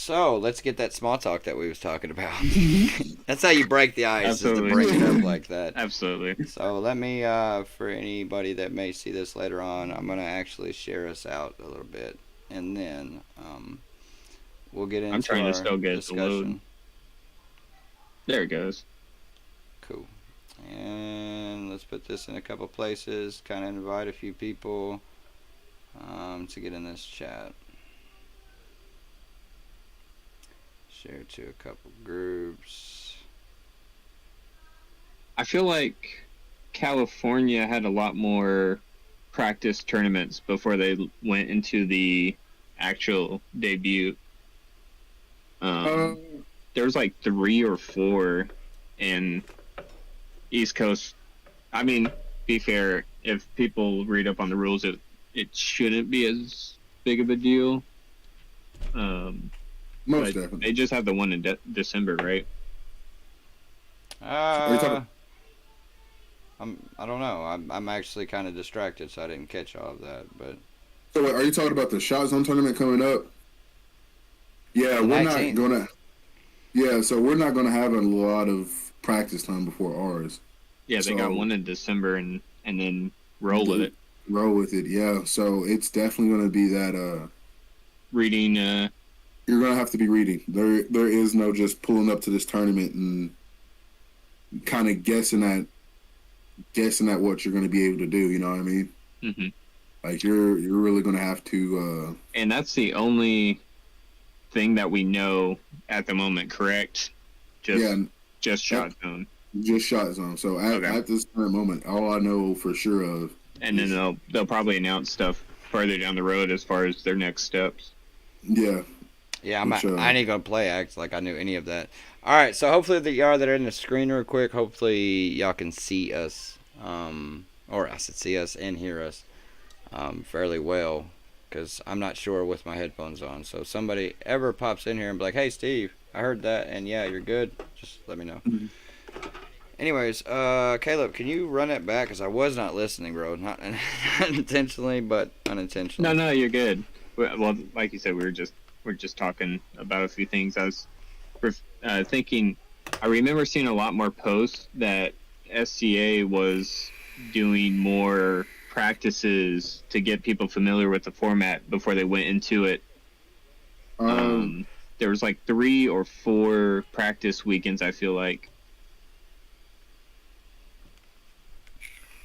So let's get that small talk that we was talking about. That's how you break the ice, Absolutely. is to bring it up like that. Absolutely. So let me, for anybody that may see this later on, I'm gonna actually share us out a little bit, and then we'll get into I'm trying to our still get the load. discussion. There it goes. Cool. And let's put this in a couple places. Kind of invite a few people to get in this chat. Share to a couple groups. I feel like California had a lot more practice tournaments before they went into the actual debut. There was like 3 or 4 in East Coast. I mean, be fair, if people read up on the rules, it shouldn't be as big of a deal. Most definitely. They just have the one in December, right? I don't know. I'm actually kind of distracted, so I didn't catch all of that. But So, wait, are you talking about the Shot Zone tournament coming up? Yeah, we're 19th. not gonna. Yeah, so we're not gonna have a lot of practice time before ours. Yeah, they got one in December and then roll with it. Roll with it, yeah. So it's definitely gonna be that. Reading. You're gonna have to be reading. There is no just pulling up to this tournament and kind of guessing at what you're gonna be able to do. You know what I mean? Mm-hmm. Like you're really gonna have to. And that's the only thing that we know at the moment, correct? Just Shot Zone. Just Shot Zone. So at this current moment, all I know for sure of. And then they'll probably announce stuff further down the road as far as their next steps. Yeah. Yeah, I ain't gonna play act like I knew any of that. All right, so hopefully y'all that are in the screen real quick, hopefully y'all can see us, or I should see us and hear us fairly well, because I'm not sure with my headphones on. So if somebody ever pops in here and be like, "Hey, Steve, I heard that, and yeah, you're good," just let me know. Mm-hmm. Anyways, Caleb, can you run it back? Because I was not listening, bro. Not intentionally, but unintentionally. No, you're good. Well, like you said, we're just talking about a few things. I was thinking, I remember seeing a lot more posts that SCA was doing more practices to get people familiar with the format before they went into it. There was like 3 or 4 practice weekends, I feel like.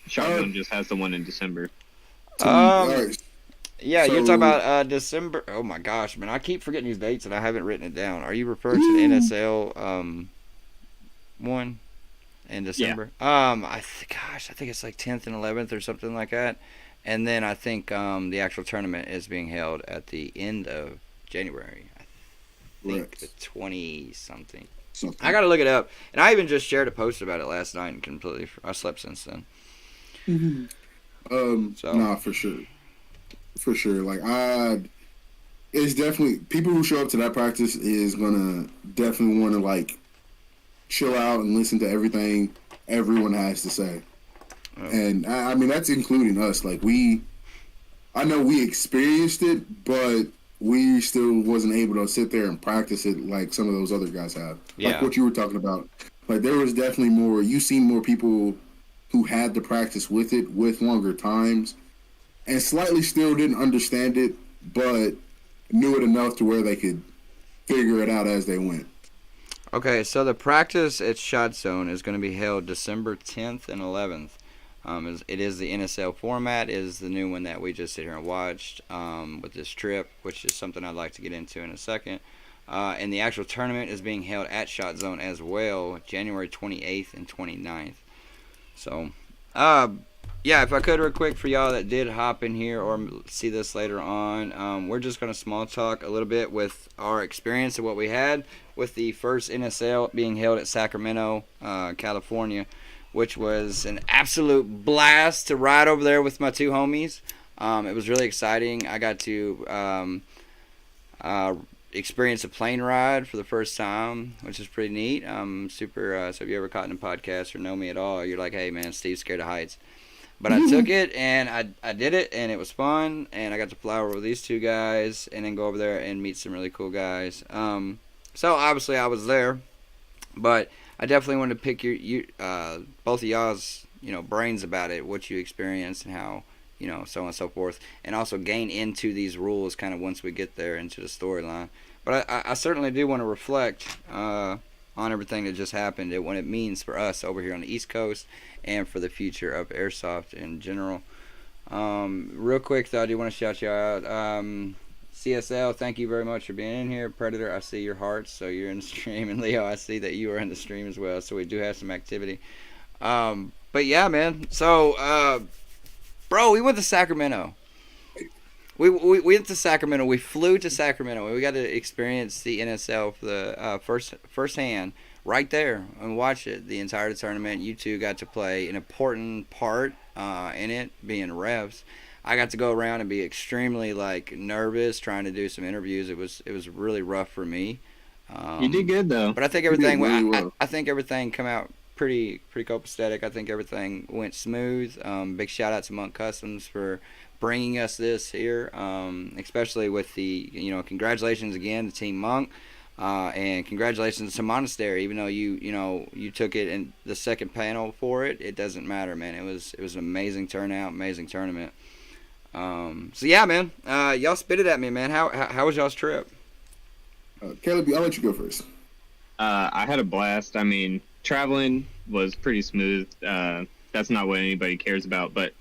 Shotgun just has the one in December. Yeah, you're talking about December. Oh my gosh, man! I keep forgetting these dates and I haven't written it down. Are you referring to the NSL one in December? Yeah. I think it's like 10th and 11th or something like that. And then I think the actual tournament is being held at the end of January. I think the 20-something. I gotta look it up. And I even just shared a post about it last night and completely. I slept since then. Nah, for sure. For sure. Like, it's definitely, people who show up to that practice is gonna definitely want to, like, chill out and listen to everything everyone has to say. Oh. And, I mean, that's including us. Like, I know we experienced it, but we still wasn't able to sit there and practice it like some of those other guys have. Yeah. Like what you were talking about. Like, there was definitely more, you seen more people who had to practice with it with longer times and slightly still didn't understand it, but knew it enough to where they could figure it out as they went. Okay, so the practice at Shot Zone is going to be held December 10th and 11th. It is the NSL format. It is the new one that we just sit here and watched with this trip, which is something I'd like to get into in a second. And the actual tournament is being held at Shot Zone as well, January 28th and 29th. So, yeah, if I could real quick for y'all that did hop in here or see this later on, we're just going to small talk a little bit with our experience of what we had with the first NSL being held at Sacramento, California, which was an absolute blast to ride over there with my 2 homies. It was really exciting. I got to experience a plane ride for the first time, which is pretty neat. So if you ever caught in a podcast or know me at all, you're like, hey, man, Steve's scared of heights. But I took it and I did it and it was fun and I got to fly over with these two guys and then go over there and meet some really cool guys. So obviously I was there, but I definitely wanted to pick both of y'all's brains about it, what you experienced and how so on and so forth, and also gain into these rules kind of once we get there into the storyline. But I certainly do want to reflect on everything that just happened and what it means for us over here on the East Coast and for the future of Airsoft in general. Real quick though, I do want to shout you out. CSL, thank you very much for being in here. Predator, I see your hearts, so you're in the stream. And Leo, I see that you are in the stream as well, so we do have some activity. But yeah, man. So, bro, we went to Sacramento. We went to Sacramento. We flew to Sacramento. We got to experience the NSL for the firsthand right there and watch it the entire tournament. You two got to play an important part in it, being refs. I got to go around and be extremely nervous trying to do some interviews. It was really rough for me. You did good though. But I think everything really well. I think everything come out pretty copacetic. I think everything went smooth. Big shout out to Monk Customs for bringing us this here, especially with the congratulations again to Team Monk, and congratulations to Monastery. Even though you took it in the second panel for it, it doesn't matter, man. It was an amazing turnout, amazing tournament. So yeah, man, y'all spit it at me, man. How was y'all's trip? Caleb, I'll let you go first. I had a blast. I mean, traveling was pretty smooth. That's not what anybody cares about, but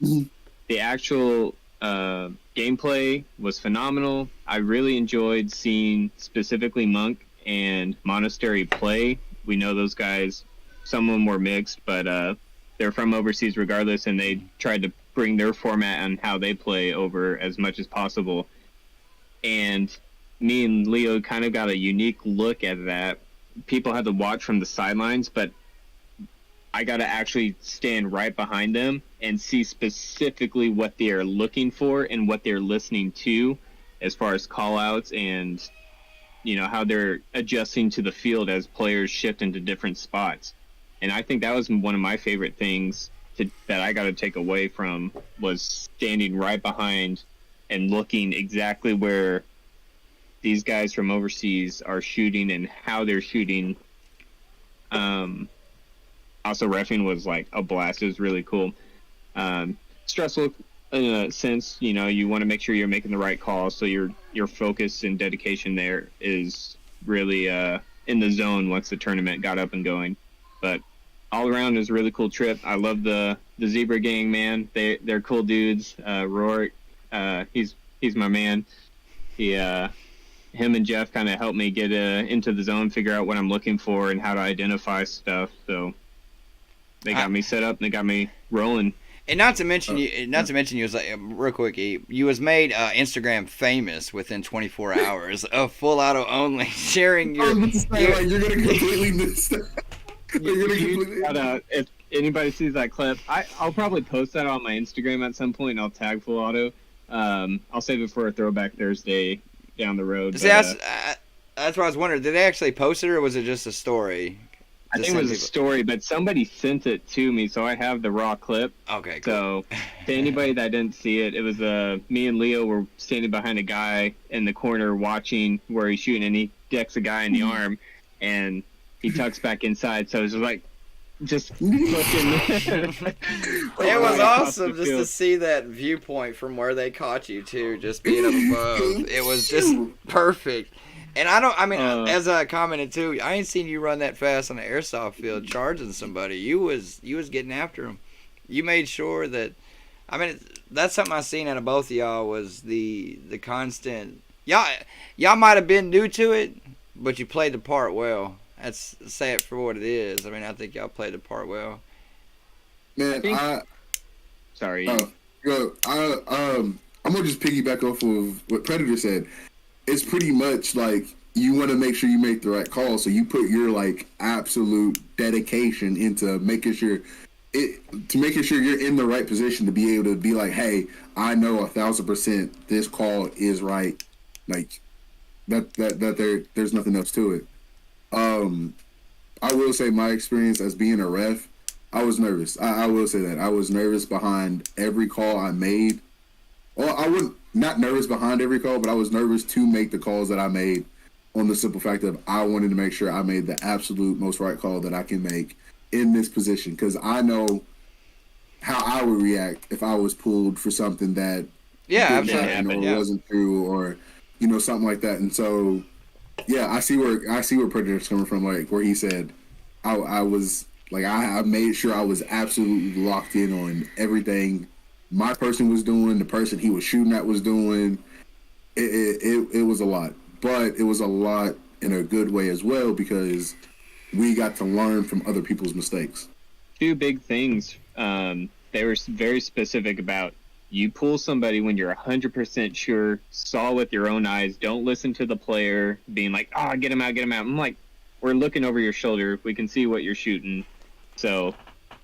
the actual gameplay was phenomenal. I really enjoyed seeing specifically Monk and Monastery play. We know those guys, some of them were mixed, but they're from overseas regardless, and they tried to bring their format and how they play over as much as possible. And me and Leo kind of got a unique look at that. People had to watch from the sidelines, but I got to actually stand right behind them and see specifically what they are looking for and what they're listening to as far as call outs and how they're adjusting to the field as players shift into different spots. And I think that was one of my favorite things that I got to take away from, was standing right behind and looking exactly where these guys from overseas are shooting and how they're shooting. Also, reffing was a blast. It was really cool. Stressful in a sense, you want to make sure you're making the right call, so your focus and dedication there is really in the zone once the tournament got up and going. But all around, it was a really cool trip. I love the Zebra gang, man. They're cool dudes. Rourke, he's my man. Him and Jeff kind of helped me get into the zone, figure out what I'm looking for and how to identify stuff. So they got me set up and they got me rolling. And not to mention you was real quick, you was made Instagram famous within 24 hours of full auto only sharing your. You're gonna completely miss that. If anybody sees that clip, I'll probably post that on my Instagram at some point and I'll tag Full Auto. I'll save it for a Throwback Thursday down the road. See, that's what I was wondering. Did they actually post it or was it just a story? I think it was a story, but somebody sent it to me, so I have the raw clip. Okay, cool. So to anybody that didn't see it, it was me and Leo were standing behind a guy in the corner watching where he's shooting, and he decks a guy in the arm, and he tucks back inside. So it was just looking. It was awesome just to see that viewpoint from where they caught you too, just being up above. It was just perfect. And as I commented too, I ain't seen you run that fast on the airsoft field charging somebody. You was getting after them. You made sure that. That's something I seen out of both of y'all was the constant. Y'all might have been new to it, but you played the part well. That's say it for what it is. I think y'all played the part well. Man, sorry. I'm gonna just piggyback off of what Predator said. It's pretty much you want to make sure you make the right call, so you put your absolute dedication into making sure you're in the right position to be able to be hey, I know 1,000% this call is right. There's nothing else to it. I will say my experience as being a ref, I was nervous. I will say that I was nervous behind every call I made. Well, I wouldn't not nervous behind every call, but I was nervous to make the calls that I made on the simple fact of I wanted to make sure I made the absolute most right call that I can make in this position, because I know how I would react if I was pulled for something that didn't happen or wasn't true, or something like that. And so, yeah, I see where Predator's coming from, like where he said, I was like I made sure I was absolutely locked in on everything my person was doing, the person he was shooting at was doing. It was a lot, but it was a lot in a good way as well, because we got to learn from other people's mistakes. Two big things. They were very specific about you pull somebody when you're 100% sure, saw with your own eyes, don't listen to the player being like, get him out. I'm like, we're looking over your shoulder. We can see what you're shooting. So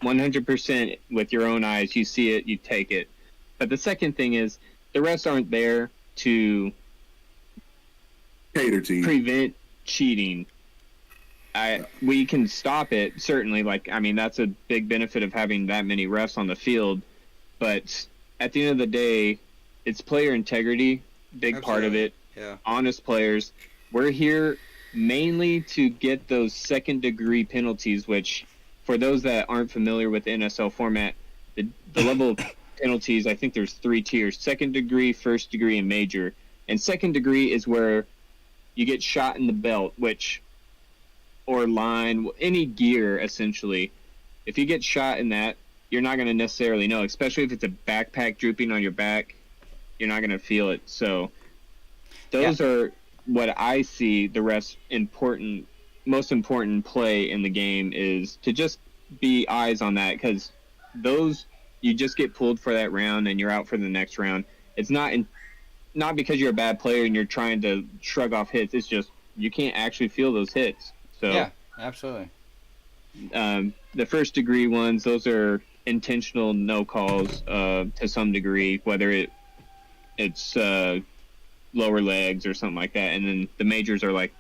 100% with your own eyes, you see it, you take it. But the second thing is the refs aren't there to cater to you, prevent cheating. We can stop it, certainly. That's a big benefit of having that many refs on the field. But at the end of the day, it's player integrity, big part of it. Yeah. Honest players. We're here mainly to get those second-degree penalties, which, for those that aren't familiar with the NSL format, the level of penalties, I think there's 3 tiers: second degree, first degree, and major. And second degree is where you get shot in the belt, or line, any gear, essentially. If you get shot in that, you're not going to necessarily know, especially if it's a backpack drooping on your back. You're not going to feel it. So those are what I see the most important play in the game is to just be eyes on that, because those, you just get pulled for that round and you're out for the next round. It's not because you're a bad player and you're trying to shrug off hits. It's just you can't actually feel those hits. So yeah, absolutely. The first degree ones, those are intentional no calls to some degree, whether it's lower legs or something like that. And then the majors are like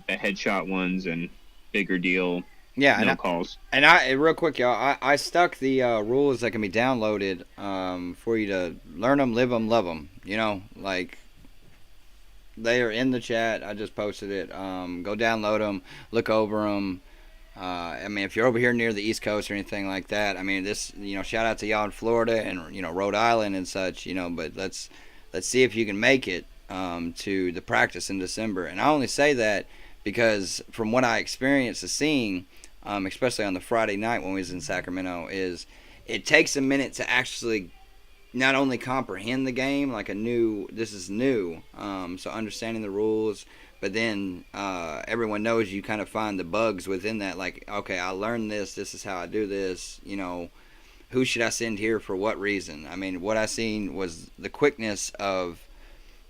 the headshot ones and bigger deal. Yeah, no calls. And real quick, y'all, I stuck the rules that can be downloaded for you to learn them, live them, love them. They are in the chat. I just posted it. Go download them, look over them. If you're over here near the East Coast or anything like that, this, shout out to y'all in Florida and Rhode Island and such, but let's see if you can make it to the practice in December. And I only say that because from what I experienced seeing, especially on the Friday night when we was in Sacramento, is it takes a minute to actually not only comprehend the game, this is new, so understanding the rules, but then everyone knows you kind of find the bugs within that, okay, I learned this is how I do this, who should I send here for what reason? What I seen was the quickness of,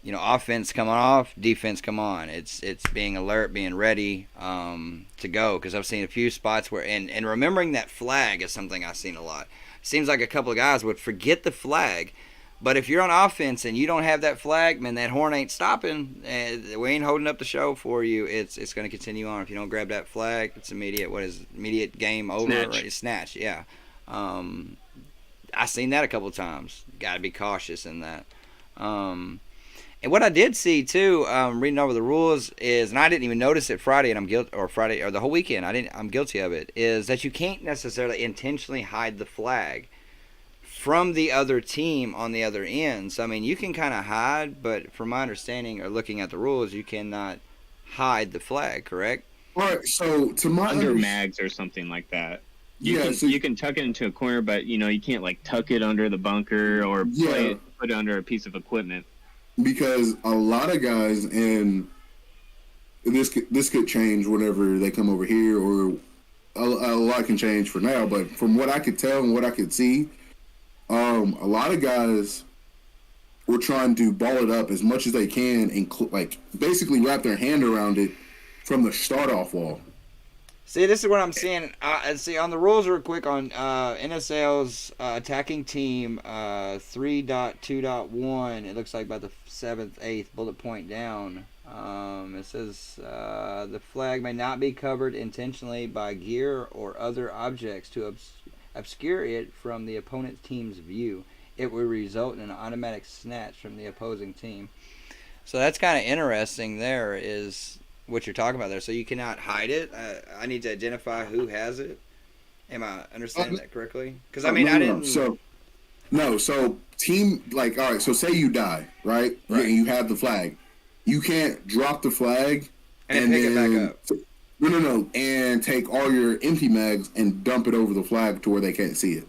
offense coming off, defense come on. It's being alert, being ready to go, because I've seen a few spots where, and remembering that flag is something I've seen a lot. Seems like a couple of guys would forget the flag, but if you're on offense and you don't have that flag, man, that horn ain't stopping. We ain't holding up the show for you. It's going to continue on. If you don't grab that flag, it's immediate game over. Snatch. Right? Snatch, yeah. I seen that a couple of times. Got to be cautious in that. And what I did see too, reading over the rules is, and I didn't even notice it Friday, and I'm guilty, or the whole weekend. I'm guilty of it. Is that you can't necessarily intentionally hide the flag from the other team on the other end. So you can kind of hide, but from my understanding or looking at the rules, you cannot hide the flag. Correct? All right. So to my under mags or something like that. You can tuck it into a corner, but you can't tuck it under the bunker or put it under a piece of equipment. Because a lot of guys, and this could change whenever they come over here, or a lot can change for now. But from what I could tell and what I could see, a lot of guys were trying to ball it up as much as they can and basically wrap their hand around it from the start-off wall. See, this is what I'm seeing. See, on the rules real quick on NSL's attacking team 3.2.1, it looks like about the 7th, 8th bullet point down. It says the flag may not be covered intentionally by gear or other objects to obscure it from the opponent team's view. It will result in an automatic snatch from the opposing team. So that's kind of interesting. There is what you're talking about there. So you cannot hide it. I need to identify who has it. Am I understanding that correctly? Because I mean, I didn't. So team, like, all right. So say you die, right? Right. And you have the flag. You can't drop the flag and pick it back up. No, and take all your empty mags and dump it over the flag to where they can't see it.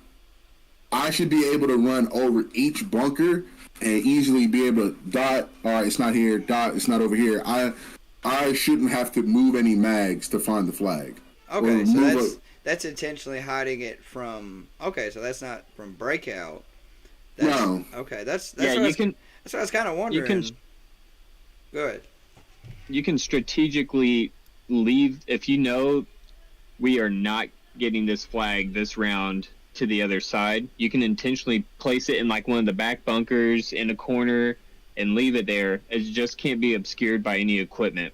I should be able to run over each bunker and easily be able to dot. All right, it's not here. Dot, it's not over here. I shouldn't have to move any mags to find the flag. Okay, so that's intentionally hiding it from. Okay, so that's not from breakout. No. Okay, that's yeah. what that's what I was kind of wondering. Go ahead. You can strategically leave if you know we are not getting this flag this round to the other side. You can intentionally place it in like one of the back bunkers in a corner and leave it there. It just can't be obscured by any equipment.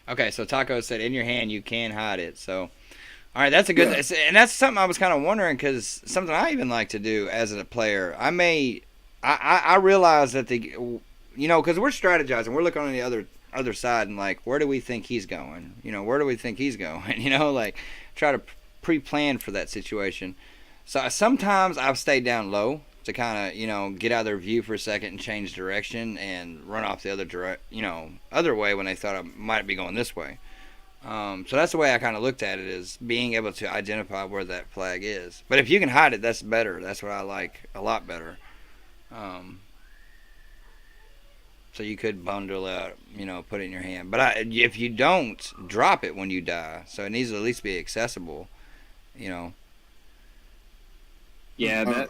Okay, so Taco said in your hand you can hide it. So, all right, that's a good, and that's something I was kind of wondering because something I even like to do as a player. I realize that because we're strategizing, we're looking on the other side and like, where do we think he's going? Where do we think he's going? Like try to pre-plan for that situation. So sometimes I've stayed down low to kind of get out of their view for a second and change direction and run off the other way when they thought I might be going this way. So that's the way I kind of looked at it, is being able to identify where that flag is. But if you can hide it, that's better. That's what I like a lot better. So you could bundle out, put it in your hand. But if you don't, drop it when you die. So it needs to at least be accessible, Yeah,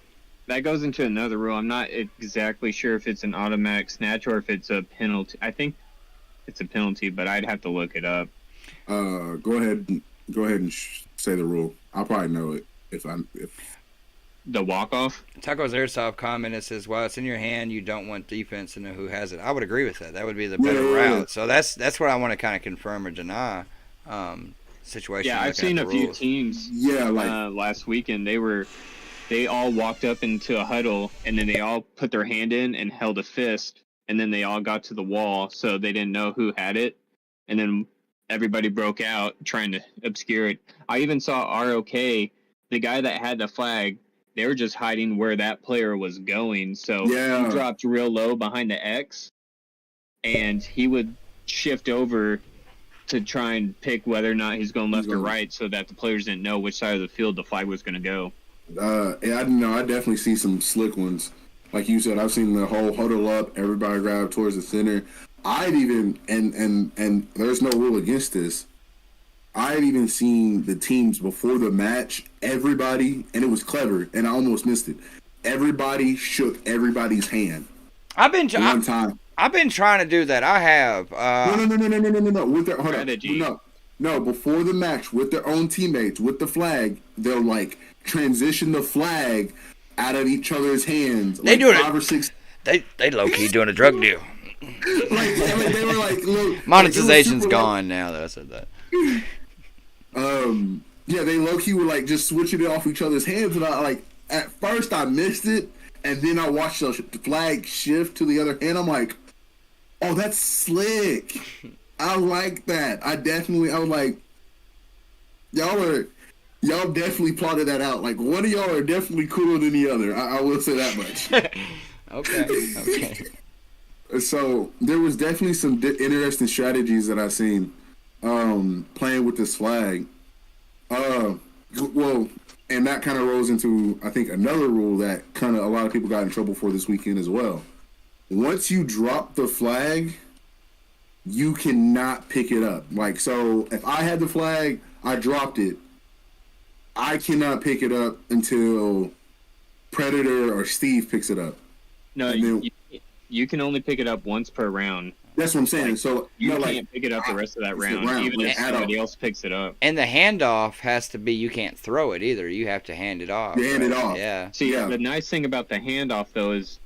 that goes into another rule. I'm not exactly sure if it's an automatic snatch or if it's a penalty. I think it's a penalty, but I'd have to look it up. Go ahead and say the rule. I'll probably know it if the walk-off. Taco's Airsoft comment, it says, while it's in your hand, you don't want defense to know who has it. I would agree with that. That would be the better route. So that's what I want to kind of confirm or deny. Situation. Yeah, I've seen a few teams. Yeah, last weekend they all walked up into a huddle and then they all put their hand in and held a fist, and then they all got to the wall, so they didn't know who had it, and then everybody broke out trying to obscure it. I even saw ROK, the guy that had the flag. They were just hiding where that player was going. So he dropped real low behind the X, and he would shift over to try and pick whether or not he's going left or right, so that the players didn't know which side of the field the flag was going to go. I definitely see some slick ones. Like you said, I've seen the whole huddle up, everybody grab towards the center. I'd even, and there's no rule against this, I had even seen the teams before the match, everybody, and it was clever, and I almost missed it. Everybody shook everybody's hand. I've been trying to do that. I have. No. With their no. Before the match, with their own teammates, with the flag, they'll like transition the flag out of each other's hands. They do it. 5 or 6. They low key doing a drug deal. They were like, look, monetization's gone now that I said that. Yeah, they low-key were like just switching it off each other's hands, and I like at first I missed it, and then I watched the flag shift to the other hand. I'm like, oh, that's slick. I like that. I was like, y'all definitely plotted that out. Like, one of y'all are definitely cooler than the other. I will say that much. Okay. So there was definitely some interesting strategies that I've seen playing with this flag. Well, and that kind of rolls into, I think, another rule that kind of a lot of people got in trouble for this weekend as well. Once you drop the flag, you cannot pick it up. Like, so if I had the flag, I dropped it, I cannot pick it up until Predator or Steve picks it up. No, you can only pick it up once per round. That's what I'm saying. Like, so you can't pick it up the rest of that round, even if somebody else picks it up. And the handoff has to be, you can't throw it either. You have to hand it off. Hand it off. Yeah. See, the nice thing about the handoff, though, is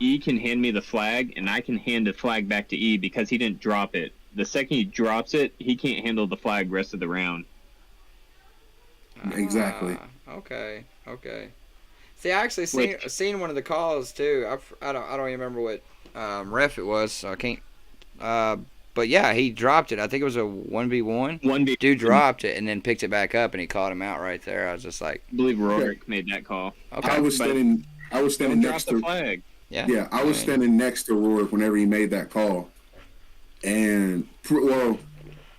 E can hand me the flag, and I can hand the flag back to E because he didn't drop it. The second he drops it, he can't handle the flag rest of the round. Exactly. Okay. See, I actually seen one of the calls too. I don't even remember what ref it was, so I can't. Uh, but yeah, he dropped it. I think it was a 1v1. 1v. Dude dropped it and then picked it back up, and he called him out right there. I was just like, I believe Rorik made that call. okay. I was standing Don't next drop the to flag. Yeah, I was standing next to Rorik whenever he made that call, and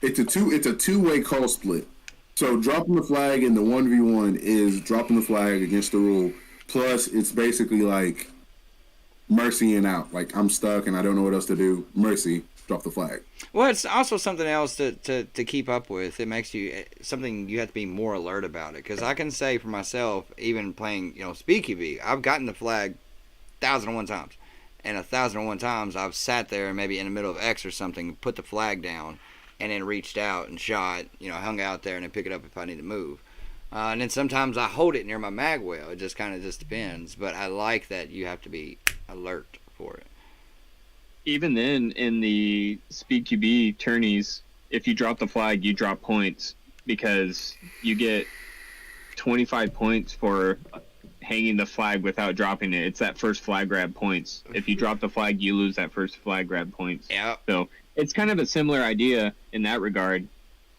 it's a two-way call split. So dropping the flag in the 1v1 is dropping the flag against the rule. Plus, it's basically like mercying out. Like, I'm stuck and I don't know what else to do. Mercy, drop the flag. Well, it's also something else to keep up with. It makes you something you have to be more alert about it. Because I can say for myself, even playing, speakeasy, I've gotten the flag 1,001 times. And 1,001 times I've sat there maybe in the middle of X or something, put the flag down, and then reached out and shot, hung out there and then pick it up if I need to move. And then sometimes I hold it near my mag well. It just kind of depends. But I like that you have to be alert for it. Even then, in the Speed QB tourneys, if you drop the flag, you drop points because you get 25 points for hanging the flag without dropping it. It's that first flag grab points. If you drop the flag, you lose that first flag grab points. Yeah. So it's kind of a similar idea in that regard.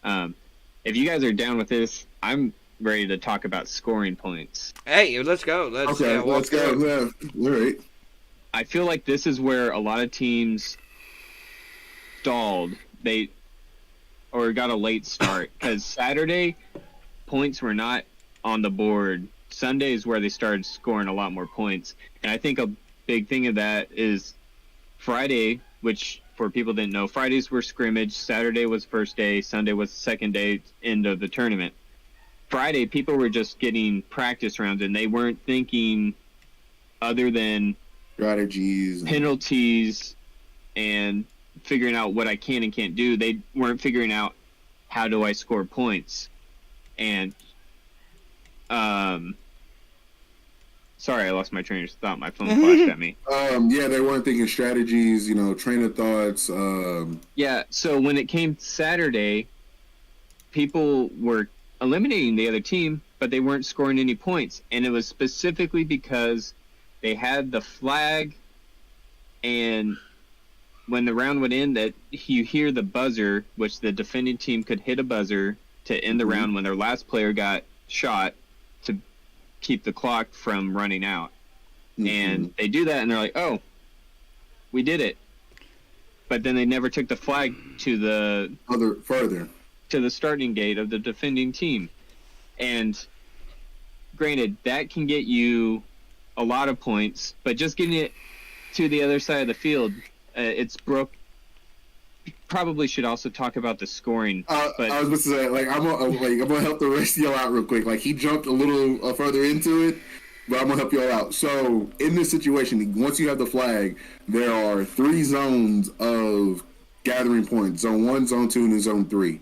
If you guys are down with this, I'm ready to talk about scoring points. Let's go. Let's go. Yeah, all right. I feel like this is where a lot of teams stalled. Or got a late start because Saturday points were not on the board. Sunday is where they started scoring a lot more points. And I think a big thing of that is Friday, which for people that didn't know, Fridays were scrimmage, Saturday was first day, Sunday was the second day, end of the tournament. Friday, people were just getting practice rounds, and they weren't thinking other than strategies, penalties, and figuring out what I can and can't do. They weren't figuring out how do I score points. And sorry, I lost my train of thought. My phone flashed at me. Yeah, they weren't thinking strategies, train of thoughts. Yeah, so when it came Saturday, people were eliminating the other team, but they weren't scoring any points. And it was specifically because they had the flag, and when the round would end, that you hear the buzzer, which the defending team could hit a buzzer to end the round when their last player got shot to keep the clock from running out. And they do that, and they're like, oh, we did it. But then they never took the flag to the further to the starting gate of the defending team. And granted, that can get you a lot of points, but just getting it to the other side of the field, it's broke. Probably should also talk about the scoring. But I was about to say, I'm gonna help the rest of y'all out real quick. He jumped a little further into it, but I'm gonna help y'all out. So in this situation, once you have the flag, there are 3 zones of gathering points: Zone 1, Zone 2, and Zone 3.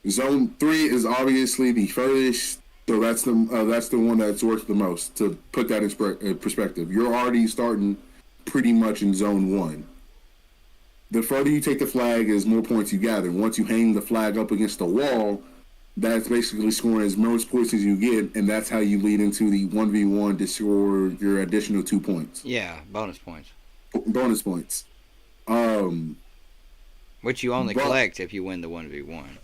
Zone 3 is obviously the furthest, so that's the one that's worth the most. To put that in perspective, you're already starting pretty much in Zone 1. The further you take the flag is more points you gather. Once you hang the flag up against the wall, that's basically scoring as most points as you get, and that's how you lead into the 1v1 to score your additional 2 points. Yeah, bonus points. Bonus points. Which you only collect if you win the 1v1.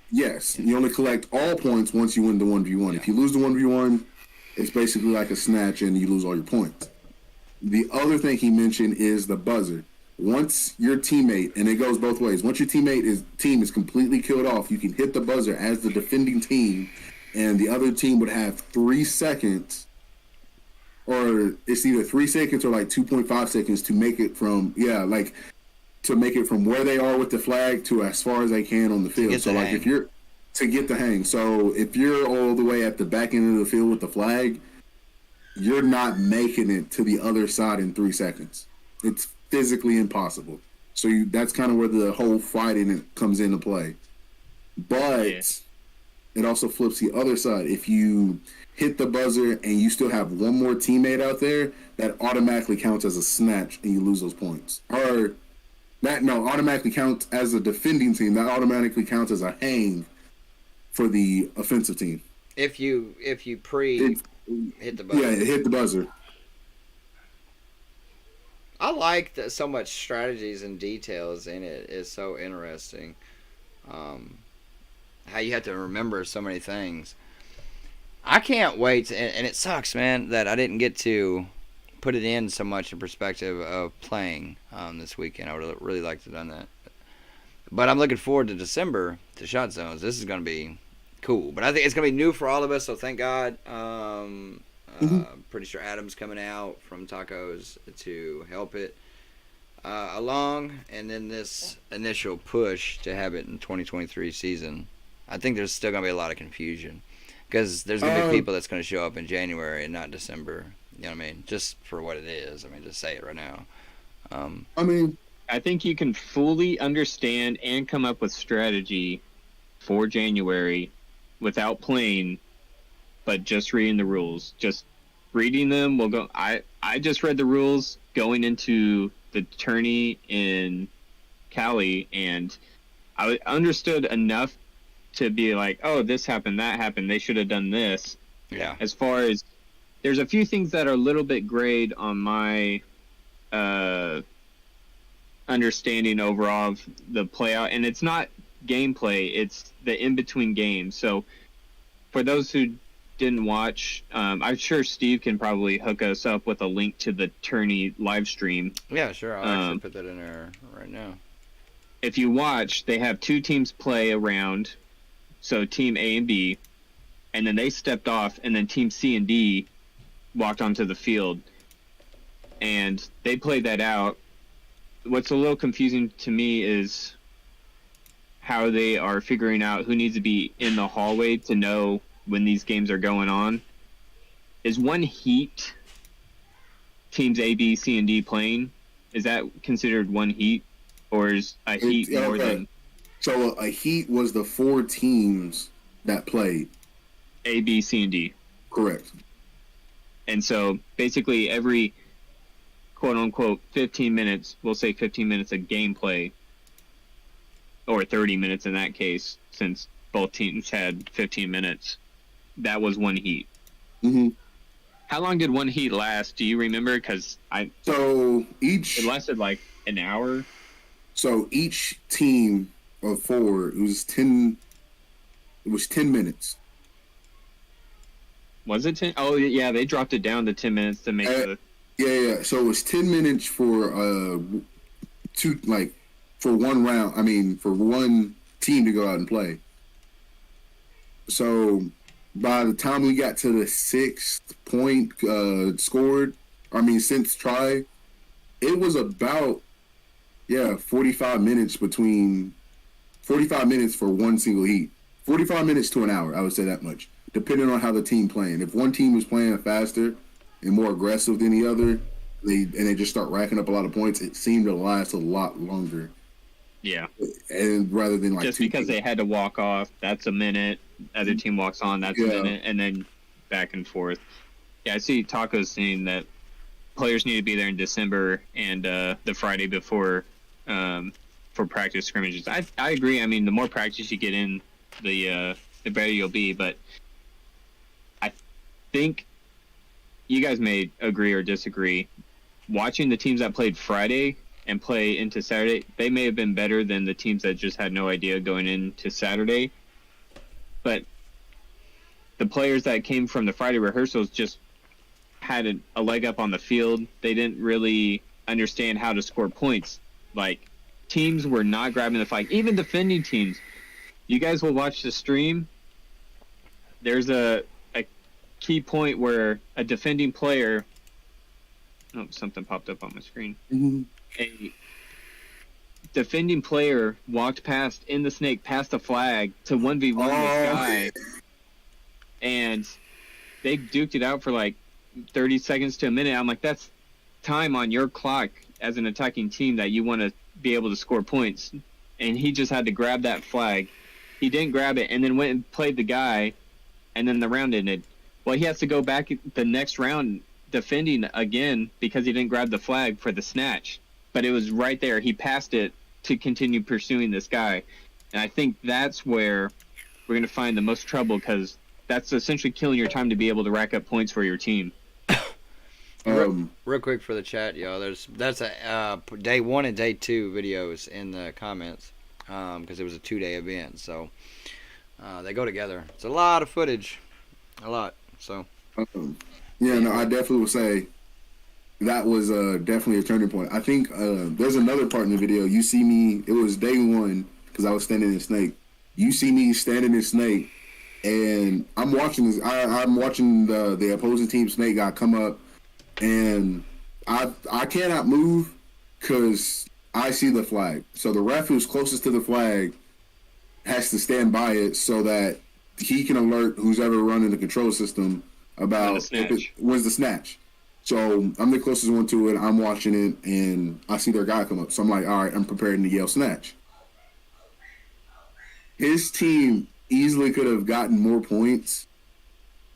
Yes, you only collect all points once you win the 1v1. Yeah. If you lose the 1v1, it's basically like a snatch and you lose all your points. The other thing he mentioned is the buzzer. Once your teammate, and it goes both ways, once your team is completely killed off, you can hit the buzzer as the defending team, and the other team would have 3 seconds, or it's either 3 seconds or 2.5 seconds to make it from where they are with the flag to as far as they can on the field. So if you're to get the hang. So if you're all the way at the back end of the field with the flag, you're not making it to the other side in 3 seconds. It's physically impossible. So that's kind of where the whole fighting comes into play. But it also flips the other side. If you hit the buzzer and you still have one more teammate out there, that automatically counts as a snatch and you lose those points. Or automatically counts as a defending team. That automatically counts as a hang for the offensive team. If you It, hit the yeah, button. it hit the buzzer. I like that so much strategies and details in it is so interesting. Um, how you have to remember so many things. I can't wait, and it sucks, man, that I didn't get to put it in so much in perspective of playing this weekend. I would really like to have done that. But I'm looking forward to December to Shot Zones. This is going to be cool. But I think it's going to be new for all of us, so thank God. Hmm. Pretty sure Adam's coming out from Tacos to help it along. And then this initial push to have it in 2023 season. I think there's still going to be a lot of confusion. Because there's going to be people that's going to show up in January and not December. You know what I mean? Just for what it is. I mean, just say it right now. I mean, I think you can fully understand and come up with strategy for January without playing, but just reading the rules. Just reading them will go. I just read the rules going into the tourney in Cali, and I understood enough to be like, oh, this happened, that happened. They should have done this. Yeah. As far as there's a few things that are a little bit grayed on my understanding overall of the play out, and it's not gameplay, it's the in-between games. So for those who didn't watch, I'm sure Steve can probably hook us up with a link to the tourney live stream. Yeah, sure. I'll actually put that in there right now. If you watch, they have two teams play a round, so team A and B, and then they stepped off, and then team C and D walked onto the field, and they played that out. What's a little confusing to me is how they are figuring out who needs to be in the hallway to know when these games are going on. Is one heat teams A, B, C, and D playing? Is that considered one heat? Or is a heat more than... So a heat was the 4 teams that played. A, B, C, and D. Correct. And so basically every quote-unquote 15 minutes, we'll say 15 minutes of gameplay, or 30 minutes in that case, since both teams had 15 minutes, that was one heat. Mm-hmm. How long did one heat last? Do you remember? Because it lasted like an hour. So each team of 4, it was 10 minutes. Was it 10? Oh, yeah, they dropped it down to 10 minutes to make the... Yeah. So it was 10 minutes for for one round. I mean, for one team to go out and play. So by the time we got to the 6th point scored, since try, it was about 45 minutes for one single heat. 45 minutes to an hour, I would say that much, depending on how the team playing. If one team was playing faster and more aggressive than the other, they just start racking up a lot of points, it seemed to last a lot longer. Yeah. And rather than just because they had to walk off, that's a minute. Other team walks on, that's a minute, and then back and forth. Yeah, I see Taco's saying that players need to be there in December and the Friday before for practice scrimmages. I agree. I mean, the more practice you get in, the better you'll be. But I think you guys may agree or disagree. Watching the teams that played Friday and play into Saturday, they may have been better than the teams that just had no idea going into Saturday. But the players that came from the Friday rehearsals just had a leg up on the field. They didn't really understand how to score points. Like, teams were not grabbing the flag. Even defending teams. You guys will watch the stream. There's a key point where a defending player... Oh, something popped up on my screen. Mm-hmm. A defending player walked past in the snake, past the flag to 1v1 this guy. And they duked it out for like 30 seconds to a minute. I'm like, that's time on your clock as an attacking team that you want to be able to score points. And he just had to grab that flag. He didn't grab it and then went and played the guy, and then the round ended. Well, he has to go back the next round defending again because he didn't grab the flag for the snatch. But it was right there. He passed it to continue pursuing this guy. And I think that's where we're going to find the most trouble, because that's essentially killing your time to be able to rack up points for your team. Real quick for the chat, y'all. That's a day 1 and day 2 videos in the comments because it was a 2-day event, so they go together. It's a lot of footage, a lot. So yeah, no, I definitely would say that was definitely a turning point. I think there's another part in the video. You see me. It was day 1 because I was standing in Snake. You see me standing in Snake, and I'm watching this. I'm watching the opposing team Snake guy come up. And I cannot move because I see the flag. So the ref who's closest to the flag has to stand by it so that he can alert who's ever running the control system about when's the snatch. So I'm the closest one to it. I'm watching it, and I see their guy come up. So I'm like, all right, I'm preparing to yell snatch. His team easily could have gotten more points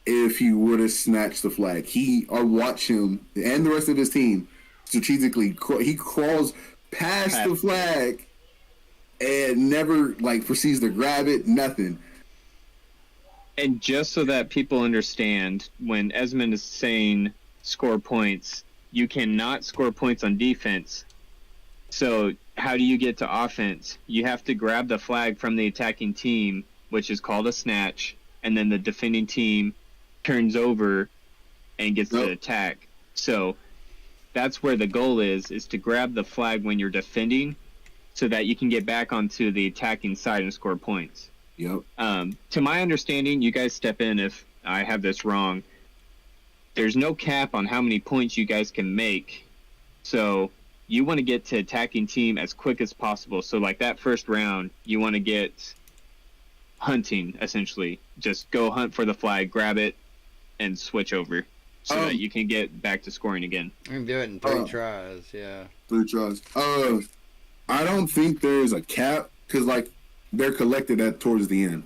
if he would have snatched the flag. I watch him and the rest of his team strategically. He crawls past the flag and never proceeds to grab it. Nothing. And just so that people understand, when Esmond is saying score points, you cannot score points on defense. So how do you get to offense? You have to grab the flag from the attacking team, which is called a snatch, and then the defending team turns over and gets to attack. So that's where the goal is to grab the flag when you're defending so that you can get back onto the attacking side and score points. Yep. To my understanding, you guys step in if I have this wrong, there's no cap on how many points you guys can make. So you want to get to attacking team as quick as possible. So that first round, you want to get hunting, essentially. Just go hunt for the flag, grab it, and switch over so that you can get back to scoring again. You can do it in 3 tries, yeah. 3 tries. I don't think there's a cap because, they're collected towards the end.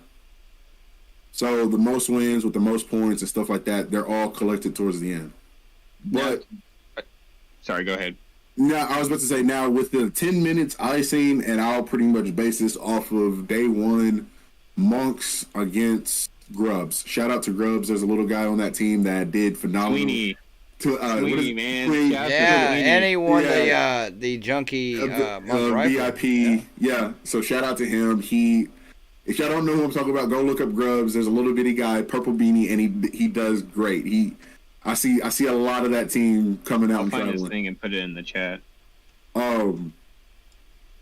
So the most wins with the most points and stuff like that, they're all collected towards the end. But sorry, go ahead. Now, I was about to say, now with the 10 minutes icing, and I'll pretty much base this off of day 1, Monks against Grubs. Shout out to Grubs. There's a little guy on that team that did phenomenal. Sweeney, man. And he won the junkie VIP. Yeah, so shout out to him. If y'all don't know who I'm talking about, go look up Grubs. There's a little bitty guy, purple beanie, and he does great. I see a lot of that team coming out and find traveling. This thing and put it in the chat. Dang,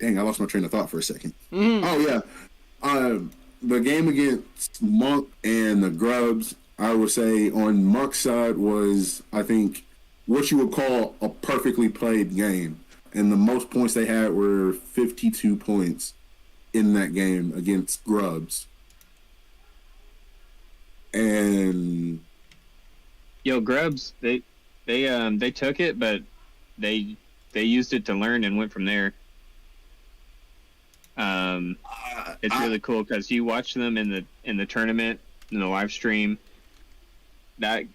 I lost my train of thought for a second. Mm-hmm. Oh yeah, the game against Monk and the Grubs, I would say on Monk's side was, I think, what you would call a perfectly played game. And the most points they had were 52 points in that game against Grubs. And Grubs, they took it, but they used it to learn and went from there. It's really cool because you watch them in the tournament, in the live stream. That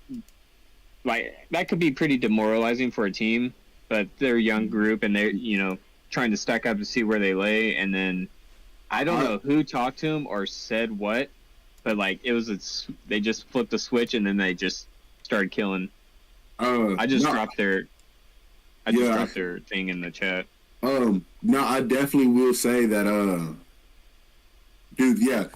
could be pretty demoralizing for a team, but they're a young group and they're trying to stack up to see where they lay. And then I don't know who talked to them or said what, but they just flipped the switch and then they just started killing. I just dropped their thing in the chat. No, I definitely will say that, dude, yeah.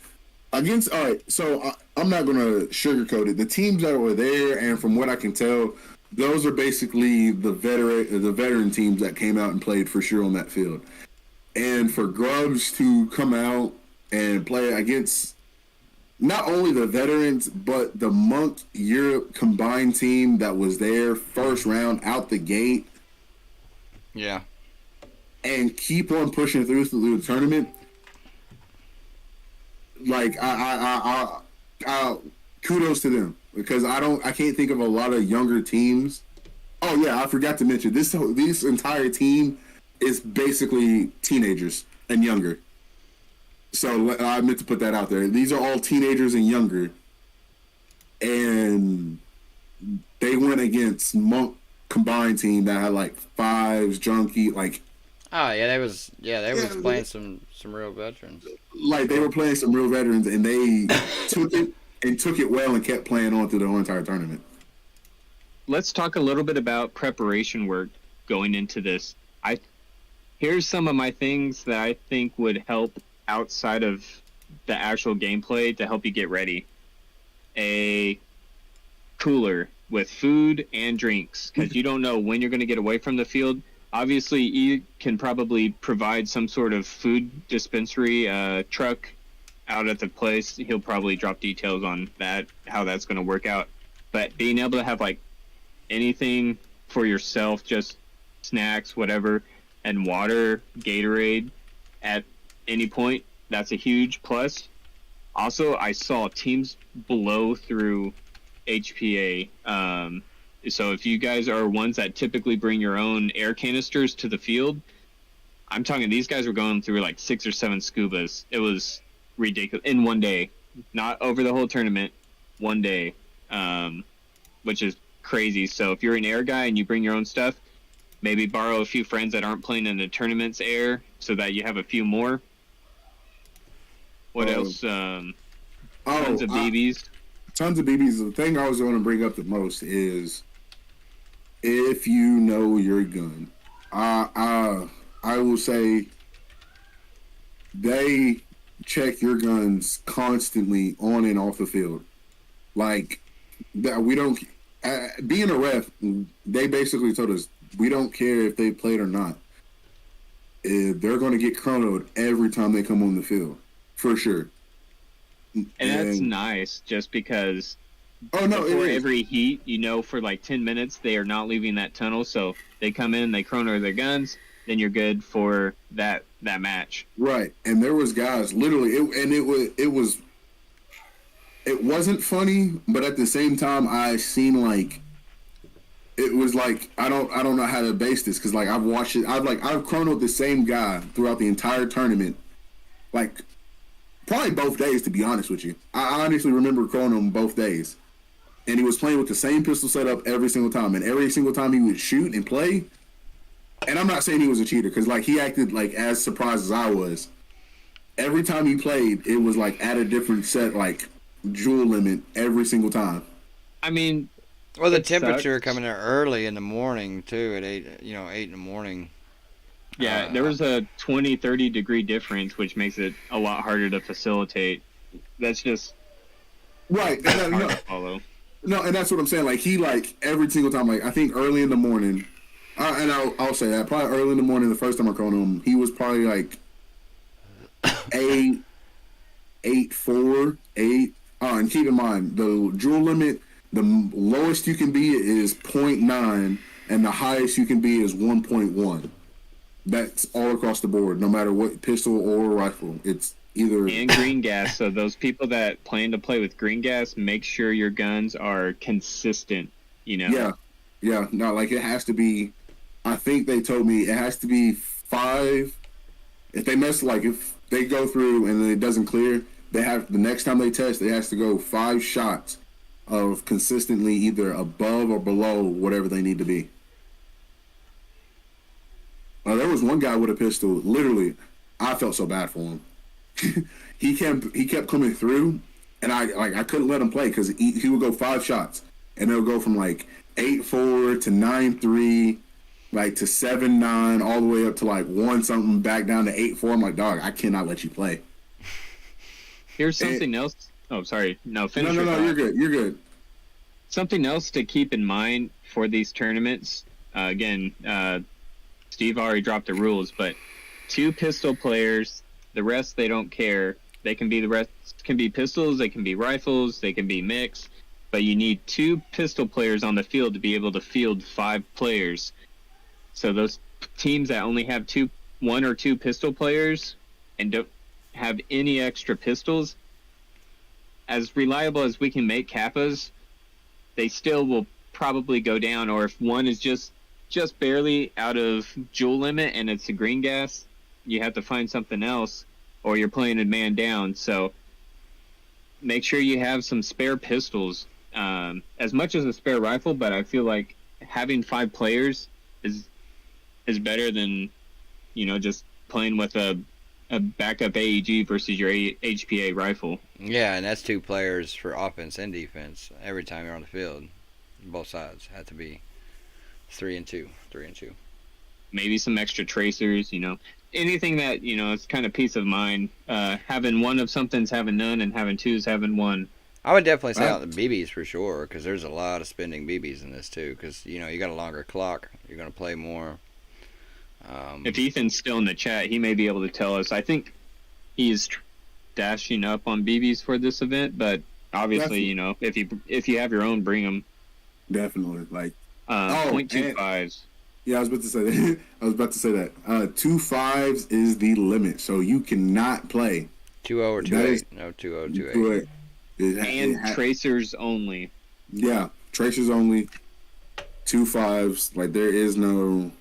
So I'm not going to sugarcoat it. The teams that were there, and from what I can tell, those are basically the veteran teams that came out and played for sure on that field. And for Grubs to come out and play against not only the veterans, but the Monk Europe combined team that was there first round out the gate. Yeah. And keep on pushing through the tournament. Kudos to them because I can't think of a lot of younger teams. Oh yeah, I forgot to mention this entire team is basically teenagers and younger. So I meant to put that out there. These are all teenagers and younger, and they went against Monk combined team that had fives, junkie, Oh yeah, they was playing some real veterans. They were playing some real veterans, and they took it and took it well and kept playing on through the whole entire tournament. Let's talk a little bit about preparation work going into this. Here's some of my things that I think would help outside of the actual gameplay to help you get ready. A cooler with food and drinks, because you don't know when you're going to get away from the field. Obviously, you can probably provide some sort of food dispensary truck out at the place. He'll probably drop details on that, how that's going to work out. But being able to have like anything for yourself, just snacks, whatever, and water, Gatorade at any point, that's a huge plus. Also, I saw teams blow through HPA. So if you guys are ones that typically bring your own air canisters to the field, I'm talking these guys were going through like 6 or 7 scubas. It was ridiculous in one day, not over the whole tournament, one day, which is crazy. So if you're an air guy and you bring your own stuff, maybe borrow a few friends that aren't playing in the tournament's air so that you have a few more. What else? Tons of BBs. Tons of BBs. The thing I was going to bring up the most is if you know your gun. I will say they check your guns constantly on and off the field. Like, we don't... being a ref, they basically told us, we don't care if they played or not. They're going to get chronoed every time they come on the field, for sure. And that's nice, just because before every heat, for like 10 minutes, they are not leaving that tunnel. So they come in, they chrono their guns, then you're good for that match. Right. And there was guys, literally, it wasn't funny, but at the same time, I seen like, it was like, I don't know how to base this, because like I've watched it. I've chronoed the same guy throughout the entire tournament, like probably both days, to be honest with you. I honestly remember chronoing him both days, and he was playing with the same pistol setup every single time, and every single time he would shoot and play. And I'm not saying he was a cheater, because like he acted like as surprised as I was. Every time he played, it was like at a different set, like jewel limit every single time. I mean, well, the temperature coming in early in the morning too, at 8 in the morning. Yeah, there was a 20-30 degree difference, which makes it a lot harder to facilitate. That's just right. hard to follow. No, and that's what I'm saying. Like he, like every single time, like I think early in the morning, and I'll say that probably early in the morning. The first time I called him, he was probably like 8.4, 8. And keep in mind the jewel limit. The lowest you can be is 0.9, and the highest you can be is 1.1. That's all across the board, no matter what pistol or rifle. It's either... And green gas, so those people that plan to play with green gas, make sure your guns are consistent, Yeah, no, like it has to be... I think they told me it has to be 5... If they mess, like if they go through and it doesn't clear, they have... The next time they test, it has to go 5 shots of consistently either above or below whatever they need to be. There was one guy with a pistol. Literally, I felt so bad for him. he kept coming through, and I couldn't let him play because he would go 5 shots, and it would go from like 8.4 to 9.3, like to 7.9, all the way up to like 1 something, back down to 8.4. I'm like, dog, I cannot let you play. Here's something else. Oh, sorry. No, finish. No, you're good. You're good. Something else to keep in mind for these tournaments. Again, Steve already dropped the rules, but 2 pistol players. The rest, they don't care. The rest can be pistols, they can be rifles, they can be mixed, but you need 2 pistol players on the field to be able to field 5 players. So those teams that only have 1 or 2 pistol players and don't have any extra pistols, as reliable as we can make Kappas, they still will probably go down. Or if one is just barely out of jewel limit and it's a green gas, you have to find something else, or you're playing a man down. So make sure you have some spare pistols, as much as a spare rifle, but I feel like having 5 players is better than, just playing with a a backup AEG versus your HPA rifle. Yeah, and that's 2 players for offense and defense every time you're on the field. Both sides have to be 3 and 2. Maybe some extra tracers, anything that, it's kind of peace of mind. Having one of something's having none, and having two is having one. I would definitely say out the BBs for sure, because there's a lot of spending BBs in this too, because, you got a longer clock. You're going to play more. If Ethan's still in the chat, he may be able to tell us. I think he's dashing up on BBs for this event, but obviously, if you have your own, bring them. Definitely. Like, 0.25s. Yeah, I was about to say that. 2.5s is the limit, so you cannot play 2.0 or 2.8. No, 2.0, 2.8. And tracers only. Yeah, tracers only. 2.5s. Like, there is no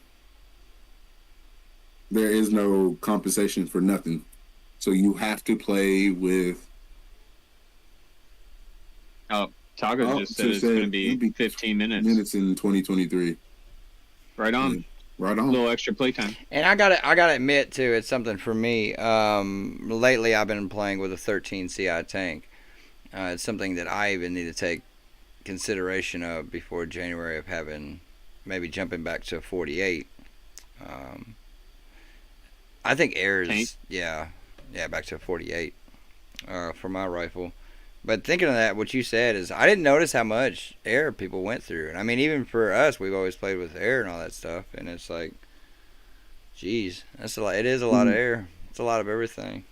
compensation for nothing. So you have to play with. Taco just said it's going to be 15 minutes. Minutes in 2023. Right on. Yeah, right on. A little extra playtime. And I gotta admit too, it's something for me. Lately, I've been playing with a 13 CI tank. It's something that I even need to take consideration of before January of maybe jumping back to a 48. I think air is back to a 48 for my rifle. But thinking of that, what you said is I didn't notice how much air people went through. And I mean, even for us, we've always played with air and all that stuff. And it's like, geez, that's a lot. It is a lot of air. It's a lot of everything.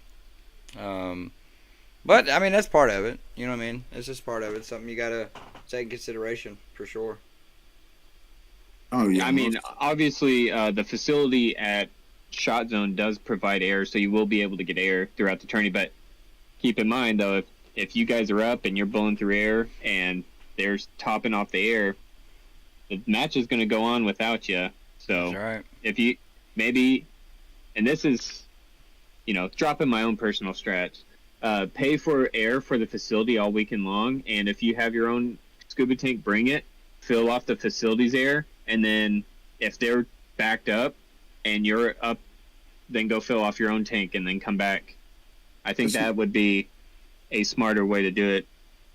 But I mean, that's part of it. You know what I mean? It's just part of it. It's something you gotta take in consideration for sure. Oh yeah. I mean, obviously, the facility at Shot Zone does provide air, so you will be able to get air throughout the tourney. But keep in mind, though, if you guys are up and you're blowing through air and they're topping off the air, the match is going to go on without you. So That's right. If you maybe, and this is, dropping my own personal strats, pay for air for the facility all weekend long. And if you have your own scuba tank, bring it, fill off the facility's air. And then if they're backed up and you're up, then go fill off your own tank and then come back. I think that would be a smarter way to do it.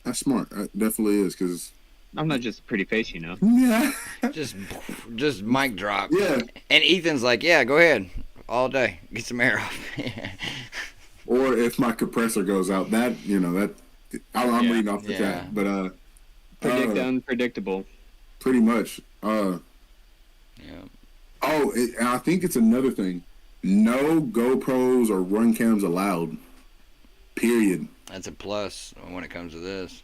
That's smart. It definitely is, because I'm not just a pretty face, Yeah. just mic drop. Yeah. And Ethan's like, yeah, go ahead, all day, get some air off. Or if my compressor goes out, I'm reading off the chat, but predict the unpredictable. Pretty much. Yeah. Oh, and I think it's another thing. No GoPros or run cams allowed. Period. That's a plus when it comes to this.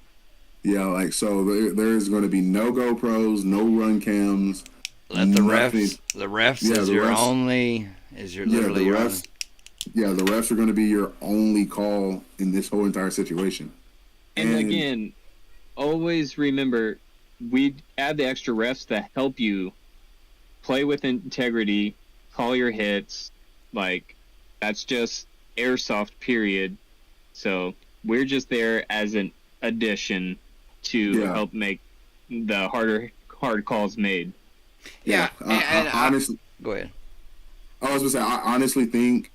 Yeah, so there is going to be no GoPros, no run cams. Let the refs is the your refs, only, literally your refs. Yeah, the refs are going to be your only call in this whole entire situation. And again, always remember, we add the extra refs to help you play with integrity, call your hits. Like, that's just Airsoft, period. So we're just there as an addition to help make the hard calls made. Yeah, and honestly, go ahead. I was going to say, I honestly think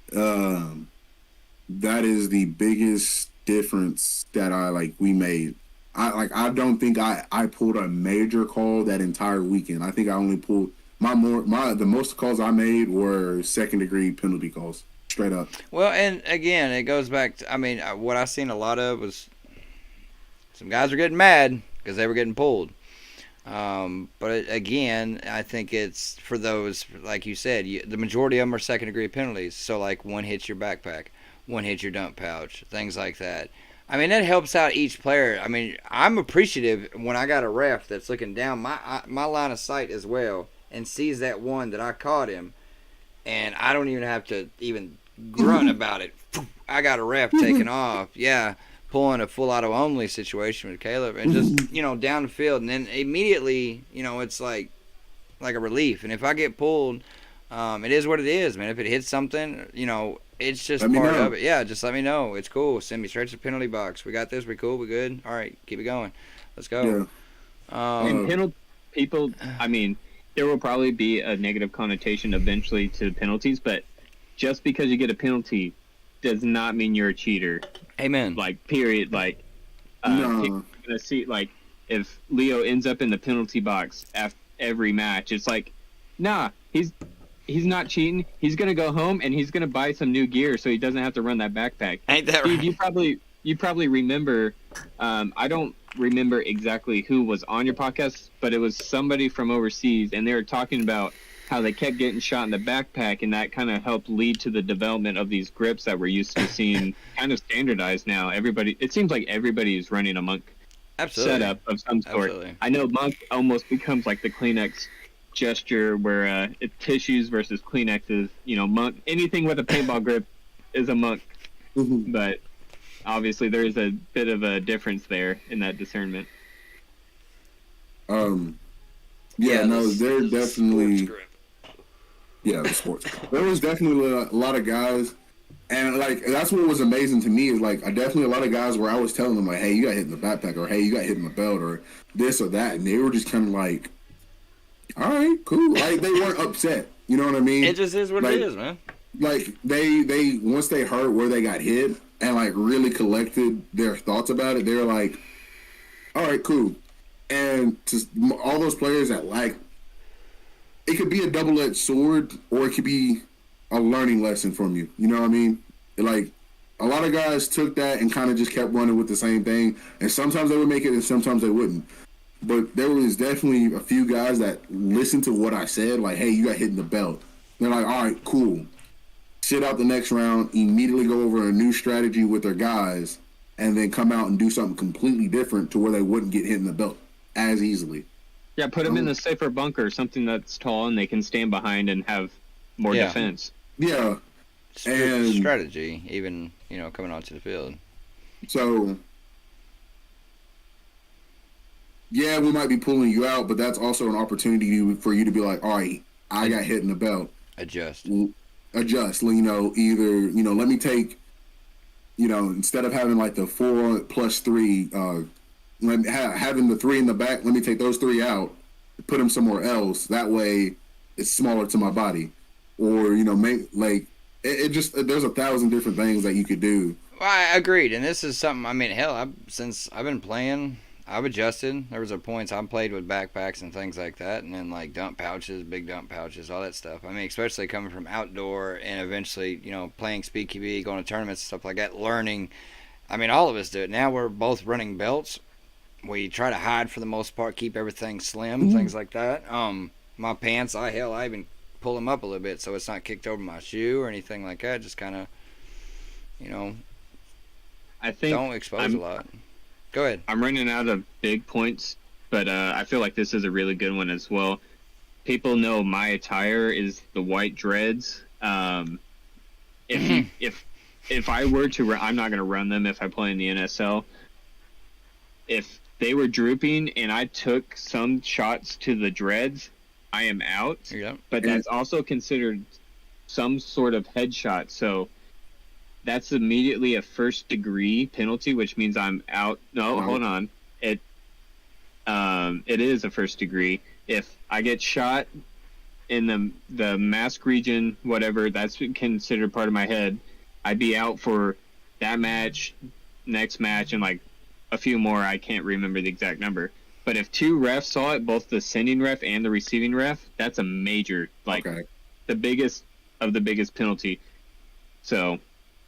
that is the biggest difference that we made. I don't think I pulled a major call that entire weekend. I think I only pulled the most calls I made were second degree penalty calls. Straight up. Well, and again, it goes back to, what I seen a lot of was some guys were getting mad because they were getting pulled. But again, I think it's for those, like you said, the majority of them are second degree penalties. So one hits your backpack, one hits your dump pouch, things like that. That helps out each player. I'm appreciative when I got a ref that's looking down my line of sight as well and sees that one that I caught him, and I don't even have to even grunt about it. I got a ref taking off. Yeah, pulling a full auto only situation with Caleb, and just down the field, and then immediately it's like a relief. And if I get pulled, it is what it is, man. If it hits something, it's just part of it. Yeah, just let me know. It's cool. Send me straight to the penalty box. We got this. We cool. We good. All right, keep it going. Let's go. Yeah. And penalty people, there will probably be a negative connotation eventually to penalties, but just because you get a penalty does not mean you're a cheater. Amen. Like, period. Like, people are gonna see, like, if Leo ends up in the penalty box after every match, it's like, nah, he's not cheating. He's gonna go home and he's gonna buy some new gear so he doesn't have to run that backpack. Ain't that Dude, right? you probably remember. I don't remember exactly who was on your podcast, but it was somebody from overseas, and they were talking about how they kept getting shot in the backpack, and that kind of helped lead to the development of these grips that we're used to seeing kind of standardized now. It seems like everybody is running a Monk setup of some sort. Absolutely. I know Monk almost becomes like the Kleenex gesture, where it's tissues versus Kleenexes. You know, Monk, anything with a paintball grip is a Monk. But obviously there is a bit of a difference there in that discernment. They're definitely. Yeah, the sports. There was definitely a lot of guys, and like that's what was amazing to me is like I definitely a lot of guys where I was telling them like, hey, you got hit in the backpack, or hey, you got hit in the belt, or this or that, and they were just kind of like, all right, cool. Like they weren't upset. You know what I mean? It just is what it is, man. Like they once they heard where they got hit and like really collected their thoughts about it, they were like, all right, cool. And to all those players that like. It could be a double-edged sword, or it could be a learning lesson from you. You know what I mean? Like, a lot of guys took that and kind of just kept running with the same thing, and sometimes they would make it and sometimes they wouldn't. But there was definitely a few guys that listened to what I said, like, hey, you got hit in the belt. They're like, all right, cool. Sit out the next round, immediately go over a new strategy with their guys, and then come out and do something completely different to where they wouldn't get hit in the belt as easily. Yeah, put them in the safer bunker, something that's tall and they can stand behind and have more defense. Yeah. And strategy, even, coming onto the field. So, yeah, we might be pulling you out, but that's also an opportunity for you to be like, all right, I got hit in the belt. Adjust. Either, let me take, instead of having like the 4+3, having the 3 in the back, let me take those 3 out, put them somewhere else. That way, it's smaller to my body, or make like it just there's 1,000 different things that you could do. Well, I agreed, and this is something. I mean, hell, since I've been playing, I've adjusted. There was a points I played with backpacks and things like that, and then like dump pouches, big dump pouches, all that stuff. I mean, especially coming from outdoor and eventually, playing SpeedQB, going to tournaments and stuff like that, learning. I mean, all of us do it. Now we're both running belts. We try to hide for the most part, keep everything slim, things like that. My pants, I even pull them up a little bit so it's not kicked over my shoe or anything like that. Just kind of, I think don't expose a lot. Go ahead. I'm running out of big points, but I feel like this is a really good one as well. People know my attire is the white dreads. If I were to, I'm not going to run them if I play in the NSL. If they were drooping and I took some shots to the dreads, I am out. Yeah. But that's also considered some sort of headshot. So that's immediately a first-degree penalty, which means I'm out. No, hold on. It is a first degree. If I get shot in the mask region, whatever, that's considered part of my head, I'd be out for that match, next match, and like a few more. I can't remember the exact number. But if 2 refs saw it, both the sending ref and the receiving ref, that's a major, the biggest of the biggest penalty. So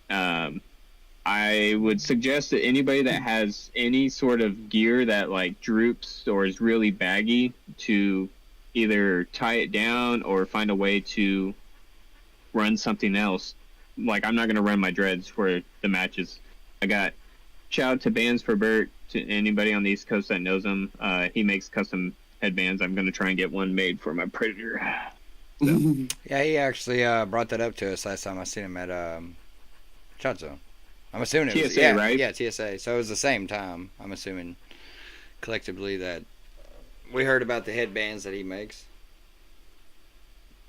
I would suggest that anybody that has any sort of gear that like droops or is really baggy to either tie it down or find a way to run something else. Like, I'm not going to run my dreads for the matches. I got shout out to Bands for Bert, to anybody on the East Coast that knows him. He makes custom headbands. I'm going to try and get one made for my Predator. So. Yeah, he actually brought that up to us last time I seen him at Shot Zone. I'm assuming it was TSA, right? Yeah, TSA. So it was the same time. I'm assuming collectively that we heard about the headbands that he makes.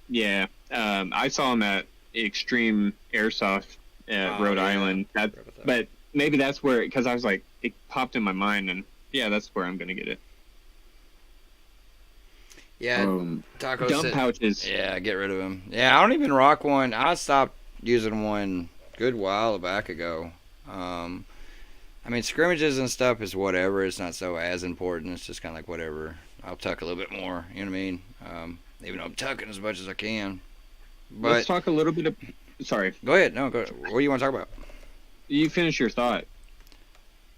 Yeah, I saw him at Extreme Airsoft at Rhode Island. But maybe that's where, because I was like, it popped in my mind, and yeah, that's where I'm going to get it. Yeah, Taco dump pouches. Yeah, get rid of them. Yeah, I don't even rock one. I stopped using one good while back ago. I mean, scrimmages and stuff is whatever. It's not so as important. It's just kind of like whatever. I'll tuck a little bit more. You know what I mean? Even though I'm tucking as much as I can. But let's talk a little bit of. Sorry. Go ahead. No, go. What do you want to talk about? You finish your thought.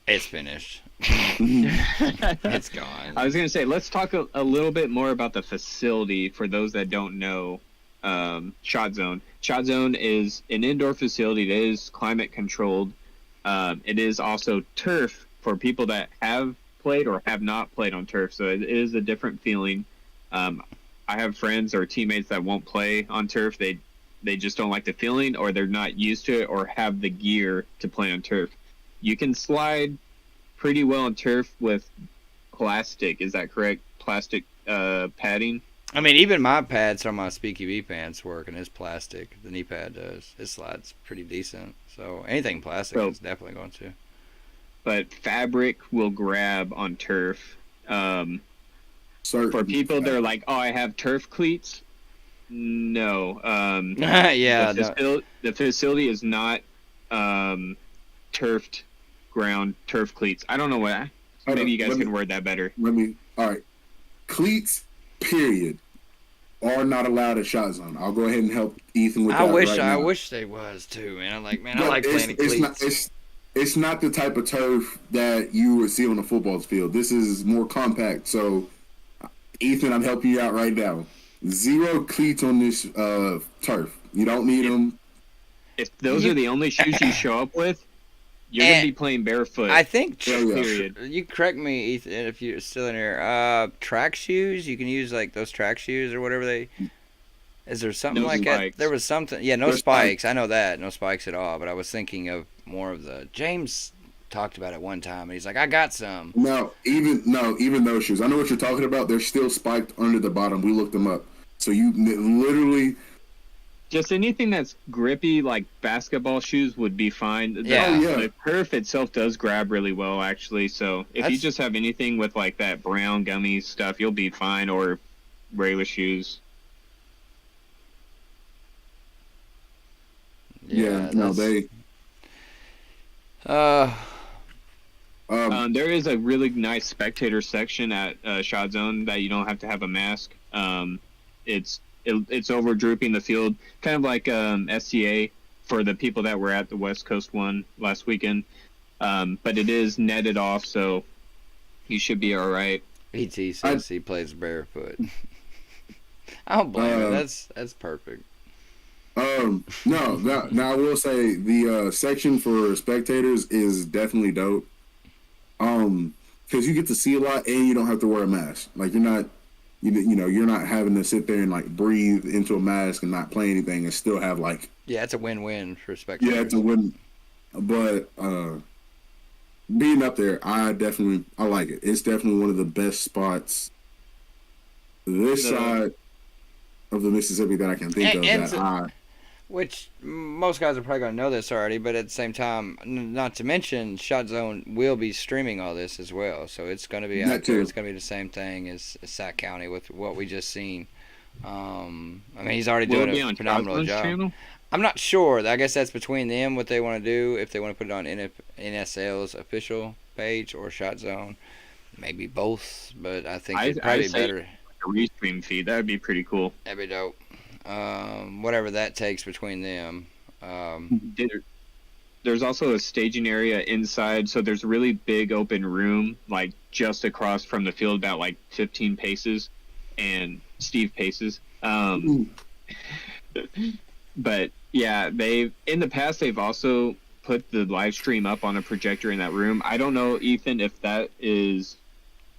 It's finished. It's gone. I was going to say, let's talk a little bit more about the facility for those that don't know. Shot Zone. Shot Zone is an indoor facility that is climate controlled. It is also turf for people that have played or have not played on turf, so it is a different feeling. I have friends or teammates that won't play on turf. They just don't like the feeling, or they're not used to it, or have the gear to play on turf. You can slide pretty well on turf with plastic. Is that correct? Plastic padding. I mean, even my pads on my Speaky V pants work, and it's plastic. The knee pad does. It slides pretty decent. So anything plastic is definitely going to. But fabric will grab on turf. For people that are like, oh, I have turf cleats. No. Yeah. The facility is not turfed ground turf cleats. I don't know what. Maybe you guys can word that better. All right. Cleats, period, are not allowed at Shot Zone. I'll go ahead and help Ethan with that. I wish they was too, man. I like playing in cleats. It's not the type of turf that you would see on a football field. This is more compact. So, Ethan, I'm helping you out right now. 0 cleats on this turf. You don't need them. If those are the only shoes you show up with, you're going to be playing barefoot. I think, period. You correct me, Ethan, if you're still in here. Track shoes, you can use like those track shoes or whatever they. Is there something no like spikes. that? There was something. Yeah, no spikes. I know that. No spikes at all. But I was thinking of more of the. James talked about it one time, and he's like, I got some. Even those shoes. I know what you're talking about. They're still spiked under the bottom. We looked them up. So you literally. Just anything that's grippy, like basketball shoes, would be fine. Yeah. The turf itself does grab really well, actually. So if you just have anything with like that brown gummy stuff, you'll be fine. Or regular shoes. Yeah. No, they. There is a really nice spectator section at Shot Zone that you don't have to have a mask. It's over drooping the field, kind of like SCA for the people that were at the West Coast one last weekend. But it is netted off, so you should be all right. ET says he plays barefoot. I don't blame him. That's perfect. Now I will say the section for spectators is definitely dope. Because you get to see a lot and you don't have to wear a mask. Like you're not having to sit there and like breathe into a mask and not play anything and still have like. Yeah, it's a win-win for spectators. Yeah, it's a win. But being up there, I like it. It's definitely one of the best spots this side of the Mississippi that I can think of. Which most guys are probably going to know this already, but at the same time, not to mention, Shot Zone will be streaming all this as well. So it's going to be out there. It's going to be the same thing as Sac County with what we just seen. I mean, he's already doing a phenomenal job. Channel? I'm not sure. I guess that's between them, what they want to do, if they want to put it on NSL's official page or Shot Zone. Maybe both, but I think it'd probably be better. A restream feed, that would be pretty cool. That'd be dope. Whatever that takes between them. There's also a staging area inside, so there's a really big open room, like just across from the field, about like 15 paces, and Steve paces. But yeah, in the past they've also put the live stream up on a projector in that room. I don't know, Ethan, if that is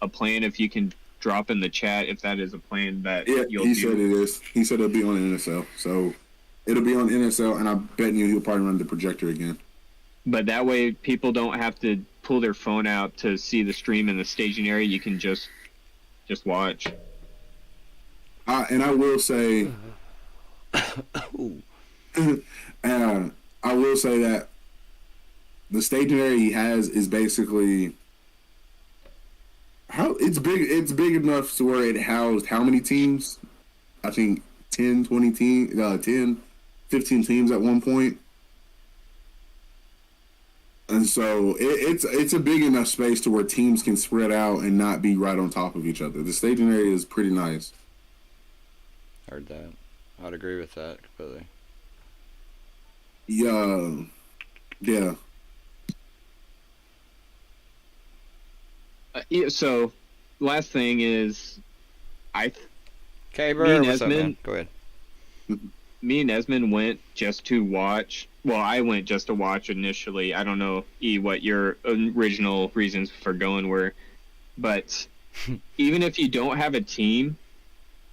a plan. If you can drop in the chat if that is a plan that you'll do. Said it is. He said it'll be on NSL. So it'll be on NSL, and I bet you he'll probably run the projector again. But that way people don't have to pull their phone out to see the stream in the staging area. You can just watch. And I will say, I will say that the staging area he has is basically it's big enough to where it housed how many teams? I think 10, 20 teams, 10. 15 teams at one point. And so it's a big enough space to where teams can spread out and not be right on top of each other. The staging area is pretty nice. Heard that. I'd agree with that completely. Yeah. So, last thing is, Okay, me bro, and what's up, man? Esmond, Go ahead. me and Esmond went just to watch. Well, I went just to watch initially. I don't know, what your original reasons for going were, but even if you don't have a team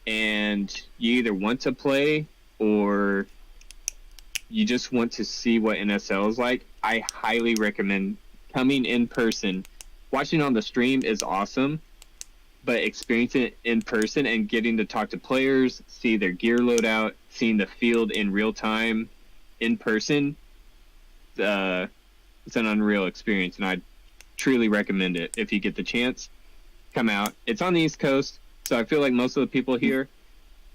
and you either want to play or you just want to see what NSL is like, I highly recommend coming in person. Watching on the stream is awesome, but experiencing it in person and getting to talk to players, see their gear loadout, seeing the field in real time, in person, it's an unreal experience, and I truly recommend it. If you get the chance, come out. It's on the East Coast, so I feel like most of the people here,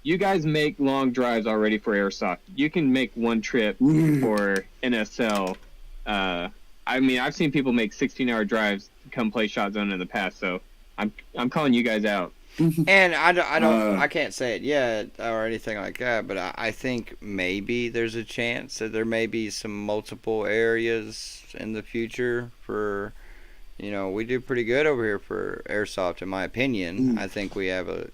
you guys make long drives already for Airsoft. You can make one trip for NSL. I mean, I've seen people make 16-hour drives to come play Shot Zone in the past, so I'm calling you guys out. And I can't say it yet or anything like that, but I think maybe there's a chance that there may be some multiple areas in the future for, we do pretty good over here for Airsoft, in my opinion. I think we have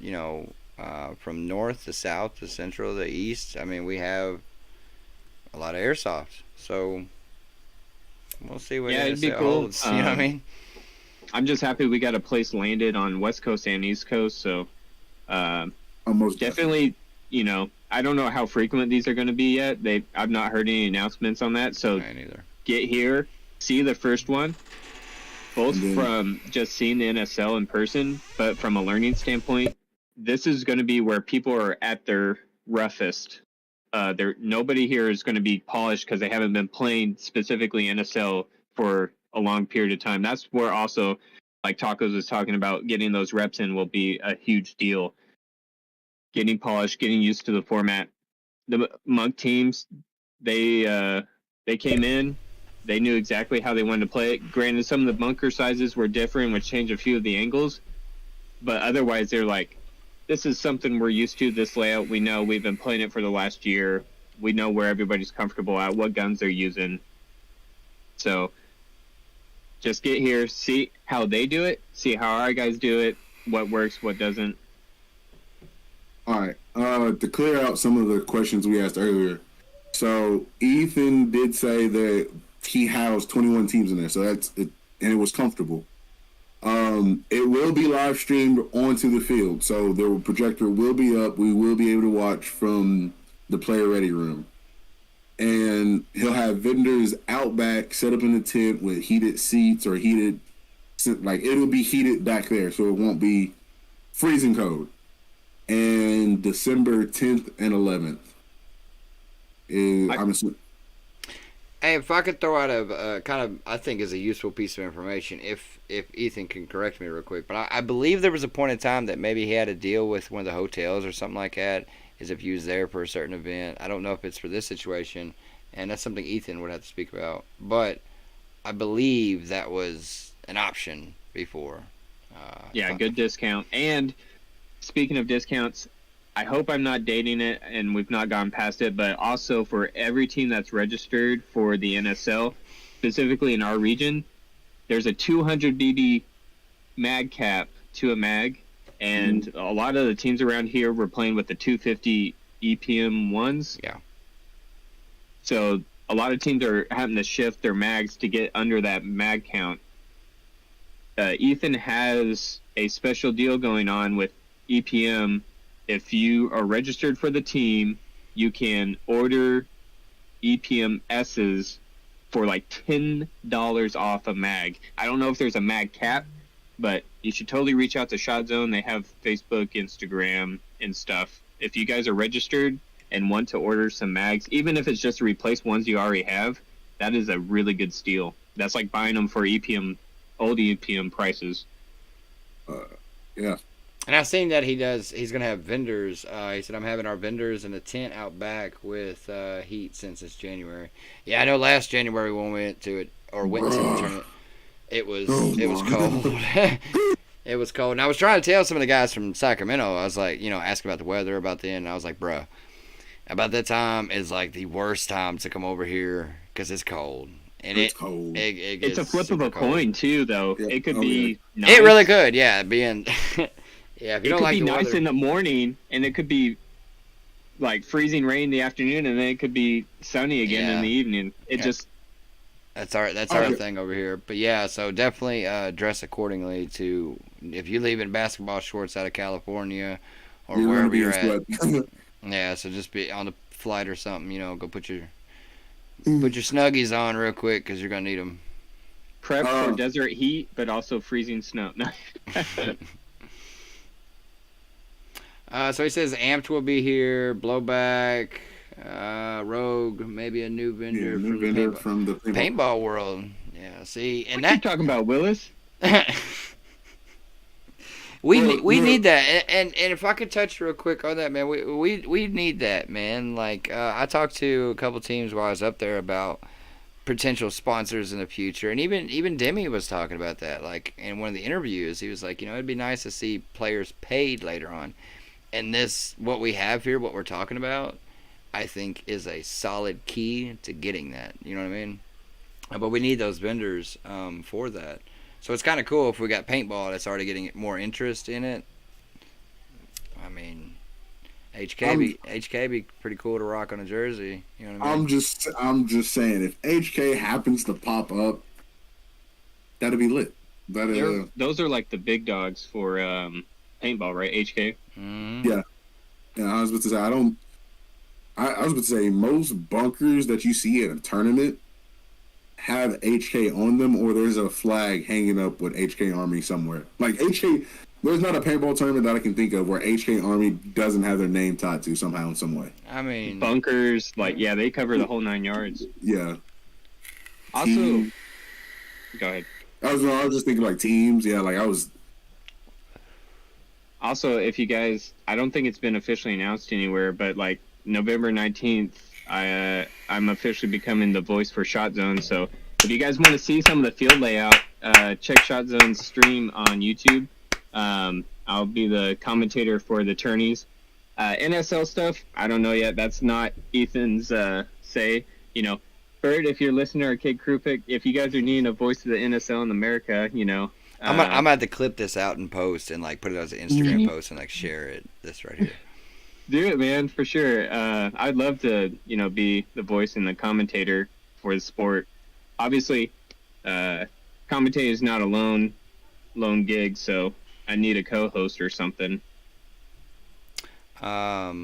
from north to south to central to east, I mean, we have a lot of Airsoft, so we'll see what it'd be NSL cool. holds, you know what I mean? I'm just happy we got a place landed on West Coast and East Coast, so Almost definitely, I don't know how frequent these are going to be yet. I've not heard any announcements on that, so get here, see the first one, both from just seeing the NSL in person, but from a learning standpoint, this is going to be where people are at their roughest. Nobody here is going to be polished because they haven't been playing specifically NSL for a long period of time. That's where also, like Tacos was talking about, getting those reps in will be a huge deal. Getting polished, getting used to the format. The Monk teams, they came in, they knew exactly how they wanted to play it. Granted, some of the bunker sizes were different, which changed a few of the angles, but otherwise they're like, this is something we're used to, this layout. We know, we've been playing it for the last year. We know where everybody's comfortable at, what guns they're using. So just get here, see how they do it, see how our guys do it, what works, what doesn't. All right. To clear out some of the questions we asked earlier. So Ethan did say that he housed 21 teams in there, so that's it, and it was comfortable. It will be live streamed onto the field, so the projector will be up. We will be able to watch from the player ready room. And he'll have vendors out back, set up in the tent with heated seats or heated, like it'll be heated back there, so it won't be freezing cold. And December 10th and 11th I'm assuming. Hey, if I could throw out a kind of, I think is a useful piece of information, if Ethan can correct me real quick, but I believe there was a point in time that maybe he had a deal with one of the hotels or something like that, is if you was there for a certain event. I don't know if it's for this situation, and that's something Ethan would have to speak about, but I believe that was an option before. Good discount. And speaking of discounts, I hope I'm not dating it and we've not gone past it, but also for every team that's registered for the NSL, specifically in our region, there's a 200 BB mag cap to a mag, and a lot of the teams around here were playing with the 250 EPM ones. Yeah. So a lot of teams are having to shift their mags to get under that mag count. Ethan has a special deal going on with EPM. If you are registered for the team, you can order EPM S's for like $10 off a mag. I don't know if there's a mag cap, but you should totally reach out to Shot Zone. They have Facebook, Instagram, and stuff. If you guys are registered and want to order some mags, even if it's just to replace ones you already have, that is a really good steal. That's like buying them for old EPM prices. Yeah. And I've seen that he's going to have vendors. He said, I'm having our vendors in a tent out back with heat since it's January. Yeah, I know last January when we went to it, or went to the tournament, it was cold. It was cold. And I was trying to tell some of the guys from Sacramento, I was like, asking about the weather about then. And I was like, bruh, about that time is like the worst time to come over here because it's cold. And it's cold. It's a flip of a coin, too, though. Yeah. It could be nice. It really could, yeah. Being... Yeah, if you don't like the weather. It could be nice in the morning, and it could be like freezing rain in the afternoon, and then it could be sunny again in the evening. That's our thing over here. But yeah, so definitely dress accordingly to if you leave in basketball shorts out of California or wherever you're at. Yeah, so just be on the flight or something. Go put your snuggies on real quick because you're gonna need them. Prep for desert heat, but also freezing snow. So he says Amped will be here, Blowback, Rogue, maybe a new vendor, from the paintball world. Yeah, see, and what you talking about, Willis? we need that, and if I could touch real quick on that, man, we need that, man. Like I talked to a couple teams while I was up there about potential sponsors in the future, and even Demi was talking about that. Like in one of the interviews, he was like, it'd be nice to see players paid later on. And what we have here, what we're talking about, I think is a solid key to getting that. You know what I mean? But we need those vendors for that. So it's kind of cool if we got paintball that's already getting more interest in it. I mean, HK be pretty cool to rock on a jersey. You know what I mean? I'm just saying, if HK happens to pop up, that'll be lit. Those are like the big dogs for paintball, right? HK. Mm-hmm. Yeah. I was about to say I was about to say most bunkers that you see at a tournament have HK on them, or there's a flag hanging up with HK Army somewhere. Like HK, there's not a paintball tournament that I can think of where HK Army doesn't have their name tied to somehow in some way. I mean, bunkers, they cover the whole 9 yards. Yeah. Also, go ahead. I was just thinking like teams. Yeah, like I was. Also, if you guys, I don't think it's been officially announced anywhere, but like November 19th, I'm officially becoming the voice for Shot Zone. So if you guys want to see some of the field layout, check Shot Zone's stream on YouTube. I'll be the commentator for the tourneys. NSL stuff, I don't know yet. That's not Ethan's say. Bird, if you're listening, or Kid Krupik, if you guys are needing a voice of the NSL in America, I'm gonna have to clip this out and post and like put it as an Instagram post and like share it. This right here. Do it, man, for sure. I'd love to, be the voice and the commentator for the sport. Obviously, commentating is not a lone gig, so I need a co-host or something. That's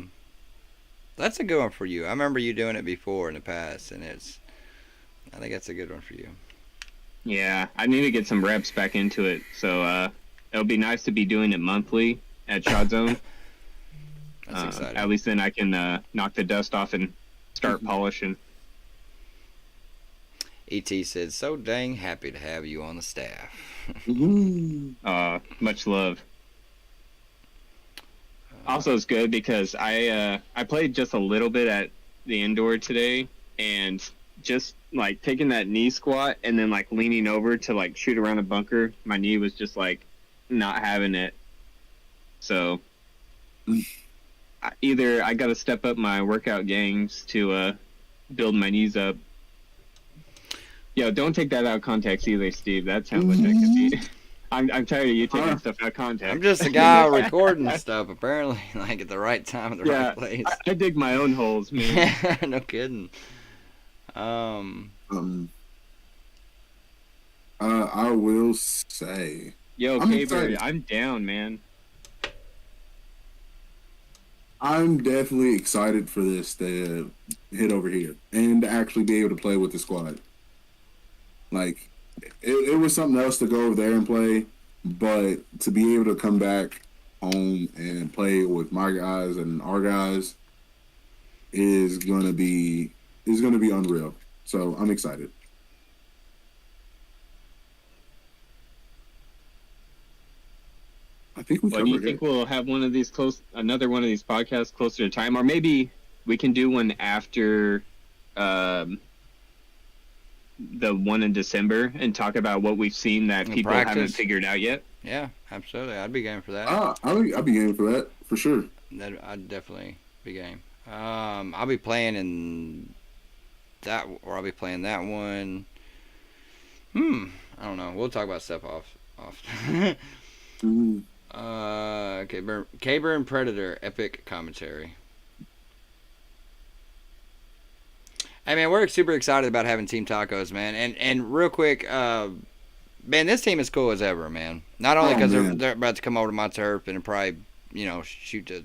a good one for you. I remember you doing it before in the past, and I think that's a good one for you. Yeah, I need to get some reps back into it. So it'll be nice to be doing it monthly at Shot Zone. That's exciting. At least then I can knock the dust off and start polishing. ET said, so dang happy to have you on the staff. Much love. Also, it's good because I played just a little bit at the indoor today, and just like taking that knee squat and then like leaning over to like shoot around a bunker, my knee was just like not having it. So either I got to step up my workout games to build my knees up. Yo, don't take that out of context either, Steve. That's how much I could be. I'm tired of you taking stuff out of context. I'm just a guy recording stuff, apparently, like at the right time, at the right place. I dig my own holes, man. No kidding. I will say. Yo, K-Bird, I'm down, man. I'm definitely excited for this to hit over here and to actually be able to play with the squad. Like, it was something else to go over there and play, but to be able to come back home and play with my guys and our guys is gonna be unreal. So I'm excited. I think we Well, do you covered think it. we'll have another one of these podcasts closer to time, or maybe we can do one after the one in December and talk about what we've seen that people haven't figured out yet? Yeah, absolutely. I'd be game for that. I'd be game for that for sure. I'd definitely be game. I'll be playing in that, or I'll be playing that one. I don't know. We'll talk about stuff off. Mm. Caber and Predator epic commentary. Hey man, we're super excited about having Team Tacos, man. And real quick, man, this team is cool as ever, man. Not only because they're about to come over to my turf and probably, shoot to,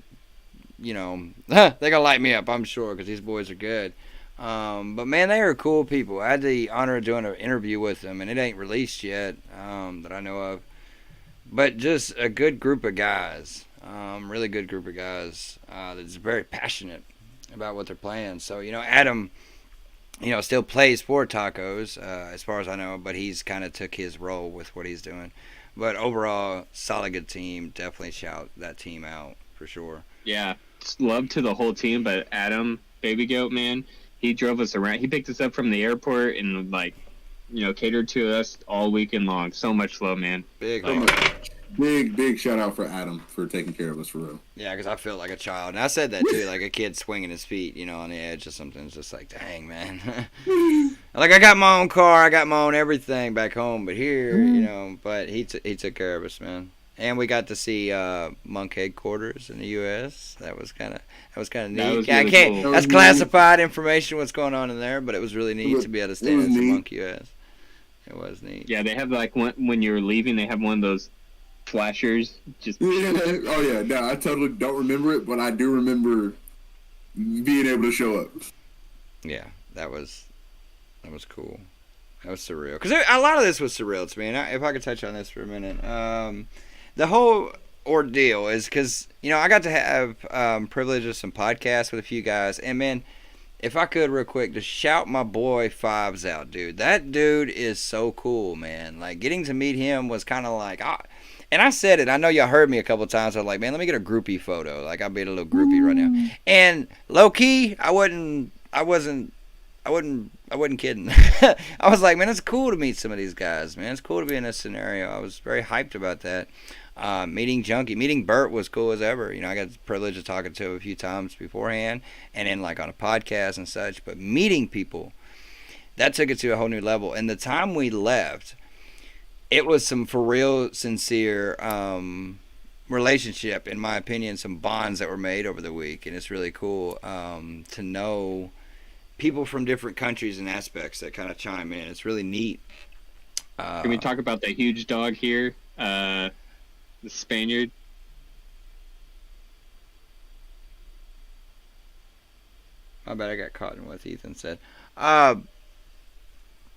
they're gonna light me up, I'm sure, because these boys are good. But man, they are cool people. I had the honor of doing an interview with them, and it ain't released yet that I know of. But just a good group of guys, really good group of guys that's very passionate about what they're playing. So Adam, still plays for Tacos as far as I know, but he's kind of took his role with what he's doing. But overall, solid good team. Definitely shout that team out for sure. Yeah, love to the whole team, but Adam, Baby Goat, man, he drove us around. He picked us up from the airport and catered to us all weekend long. So much love, man. Big shout out for Adam for taking care of us for real. Yeah, because I felt like a child, and I said that too, like a kid swinging his feet, on the edge or something. It's just like, dang, man. Like I got my own car, I got my own everything back home, but here, but he took care of us, man. And we got to see Monk headquarters in the U.S. That was kind of neat. Cool. That's classified information what's going on in there, but it was really neat to be able to stand in Monk U.S. It was neat. Yeah, they have when you're leaving, they have one of those flashers. Just oh yeah, no, I totally don't remember it, but I do remember being able to show up. Yeah, that was cool. That was surreal. Because a lot of this was surreal to me. And if I could touch on this for a minute, the whole ordeal is because I got to have privilege of some podcasts with a few guys, and man, if I could real quick, just shout my boy Fives out, dude. That dude is so cool, man. Like getting to meet him was kind of like, and I said it. I know y'all heard me a couple of times. I was like, man, let me get a groupie photo. Like I'll be a little groupie right now. And low key, I wasn't kidding. I was like, man, it's cool to meet some of these guys, man. It's cool to be in this scenario. I was very hyped about that. Meeting Bert was cool as ever. I got the privilege of talking to him a few times beforehand and then like on a podcast and such. But meeting people, that took it to a whole new level. And the time we left, it was some for real, sincere relationship, in my opinion, some bonds that were made over the week. And it's really cool to know people from different countries and aspects that kind of chime in. It's really neat. Can we talk about the huge dog here? The Spaniard. I bet I got caught in what Ethan said.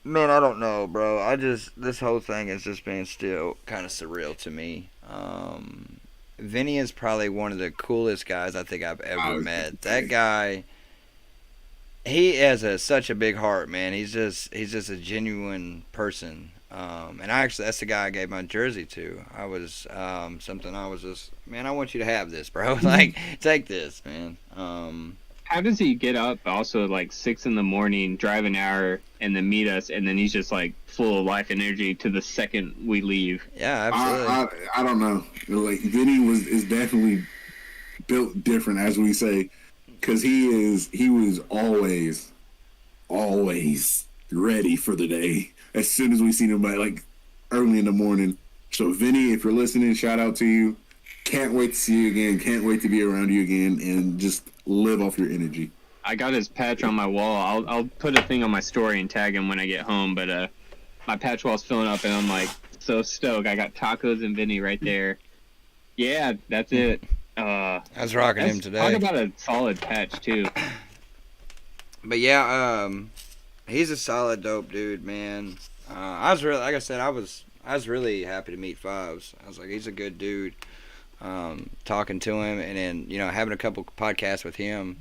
Man, I don't know, bro. This whole thing has just been still kind of surreal to me. Vinny is probably one of the coolest guys I think I've ever met. That guy, he has such a big heart, man. He's just a genuine person. And that's the guy I gave my jersey to. I was man, I want you to have this, bro. Like, take this, man. How does he get up also like 6 a.m, drive an hour, and then meet us, and then he's just like full of life and energy to the second we leave? Yeah, absolutely. I don't know. Like Vinny is definitely built different, as we say, because he was always ready for the day as soon as we seen him by like early in the morning. So Vinny, if you're listening, shout out to you. Can't wait to see you again. Can't wait to be around you again and just live off your energy. I got his patch on my wall. I'll put a thing on my story and tag him when I get home. But my patch wall's filling up, and I'm like so stoked. I got Tacos and Vinny right there. Yeah, that's it. I was rocking him today. Talk about a solid patch too. But yeah, he's a solid dope dude, man. I was really, like I said, I was really happy to meet Fives. I was like, he's a good dude. Talking to him and then having a couple podcasts with him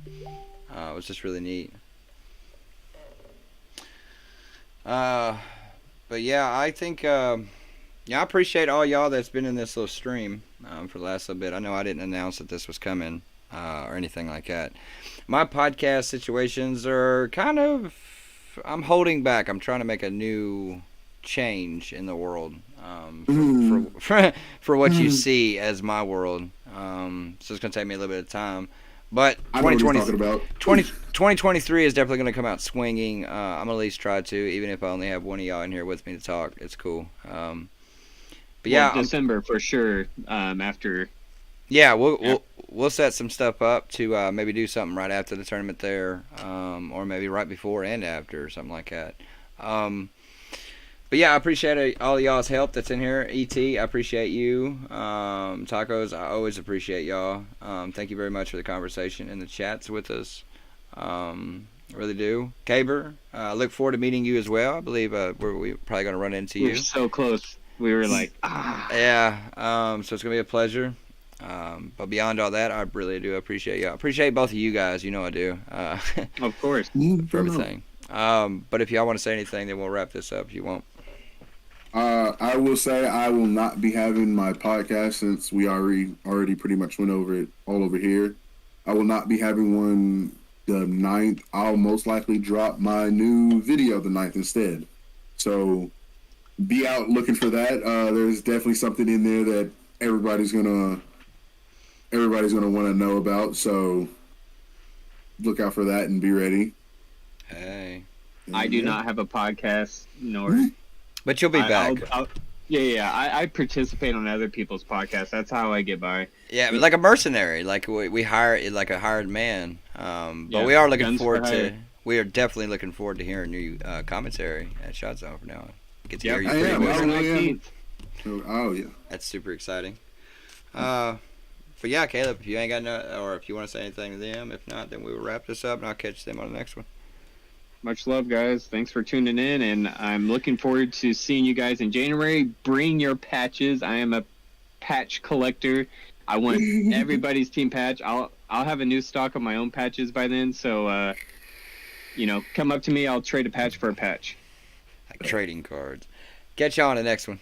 was just really neat. But yeah, I think I appreciate all y'all that's been in this little stream. for the last little bit. I know I didn't announce that this was coming or anything like that. My podcast situations are kind of, I'm holding back. I'm trying to make a new change in the world for what you see as my world. So it's going to take me a little bit of time. But I know what you're talking about. 2023 is definitely going to come out swinging. I'm going to at least try to, even if I only have one of y'all in here with me to talk. It's cool. But yeah, December for sure. After. Yeah, we'll set some stuff up to maybe do something right after the tournament there, or maybe right before and after, or something like that. But yeah, I appreciate all of y'all's help that's in here. ET, I appreciate you. Tacos, I always appreciate y'all. Thank you very much for the conversation and the chats with us. I really do. Caber, I look forward to meeting you as well. I believe we're probably going to run into you. We're so close. We were like, ah. Yeah, so it's going to be a pleasure. But beyond all that, I really do appreciate y'all. I appreciate both of you guys. You know I do. Of course. For everything. But if y'all want to say anything, then we'll wrap this up if you want. I will say I will not be having my podcast since we already pretty much went over it all over here. I will not be having one the 9th. I'll most likely drop my new video the 9th instead. So be out looking for that. There's definitely something in there that everybody's gonna want to know about. So look out for that and be ready. Hey, I do not have a podcast, nor. But you'll be back. I participate on other people's podcasts. That's how I get by. Yeah, like a mercenary. Like we hire like a hired man. But we are looking forward to. We are definitely looking forward to hearing new commentary at Shot Zone from now on. Get to hear you pretty much. Oh yeah, that's super exciting. But yeah, Caleb, if you ain't got no, or if you want to say anything to them, if not, then we will wrap this up and I'll catch them on the next one. Much love, guys. Thanks for tuning in, and I'm looking forward to seeing you guys in January. Bring your patches. I am a patch collector. I want everybody's team patch. I'll have a new stock of my own patches by then, so come up to me. I'll trade a patch for a patch. Like trading cards. Catch you on the next one.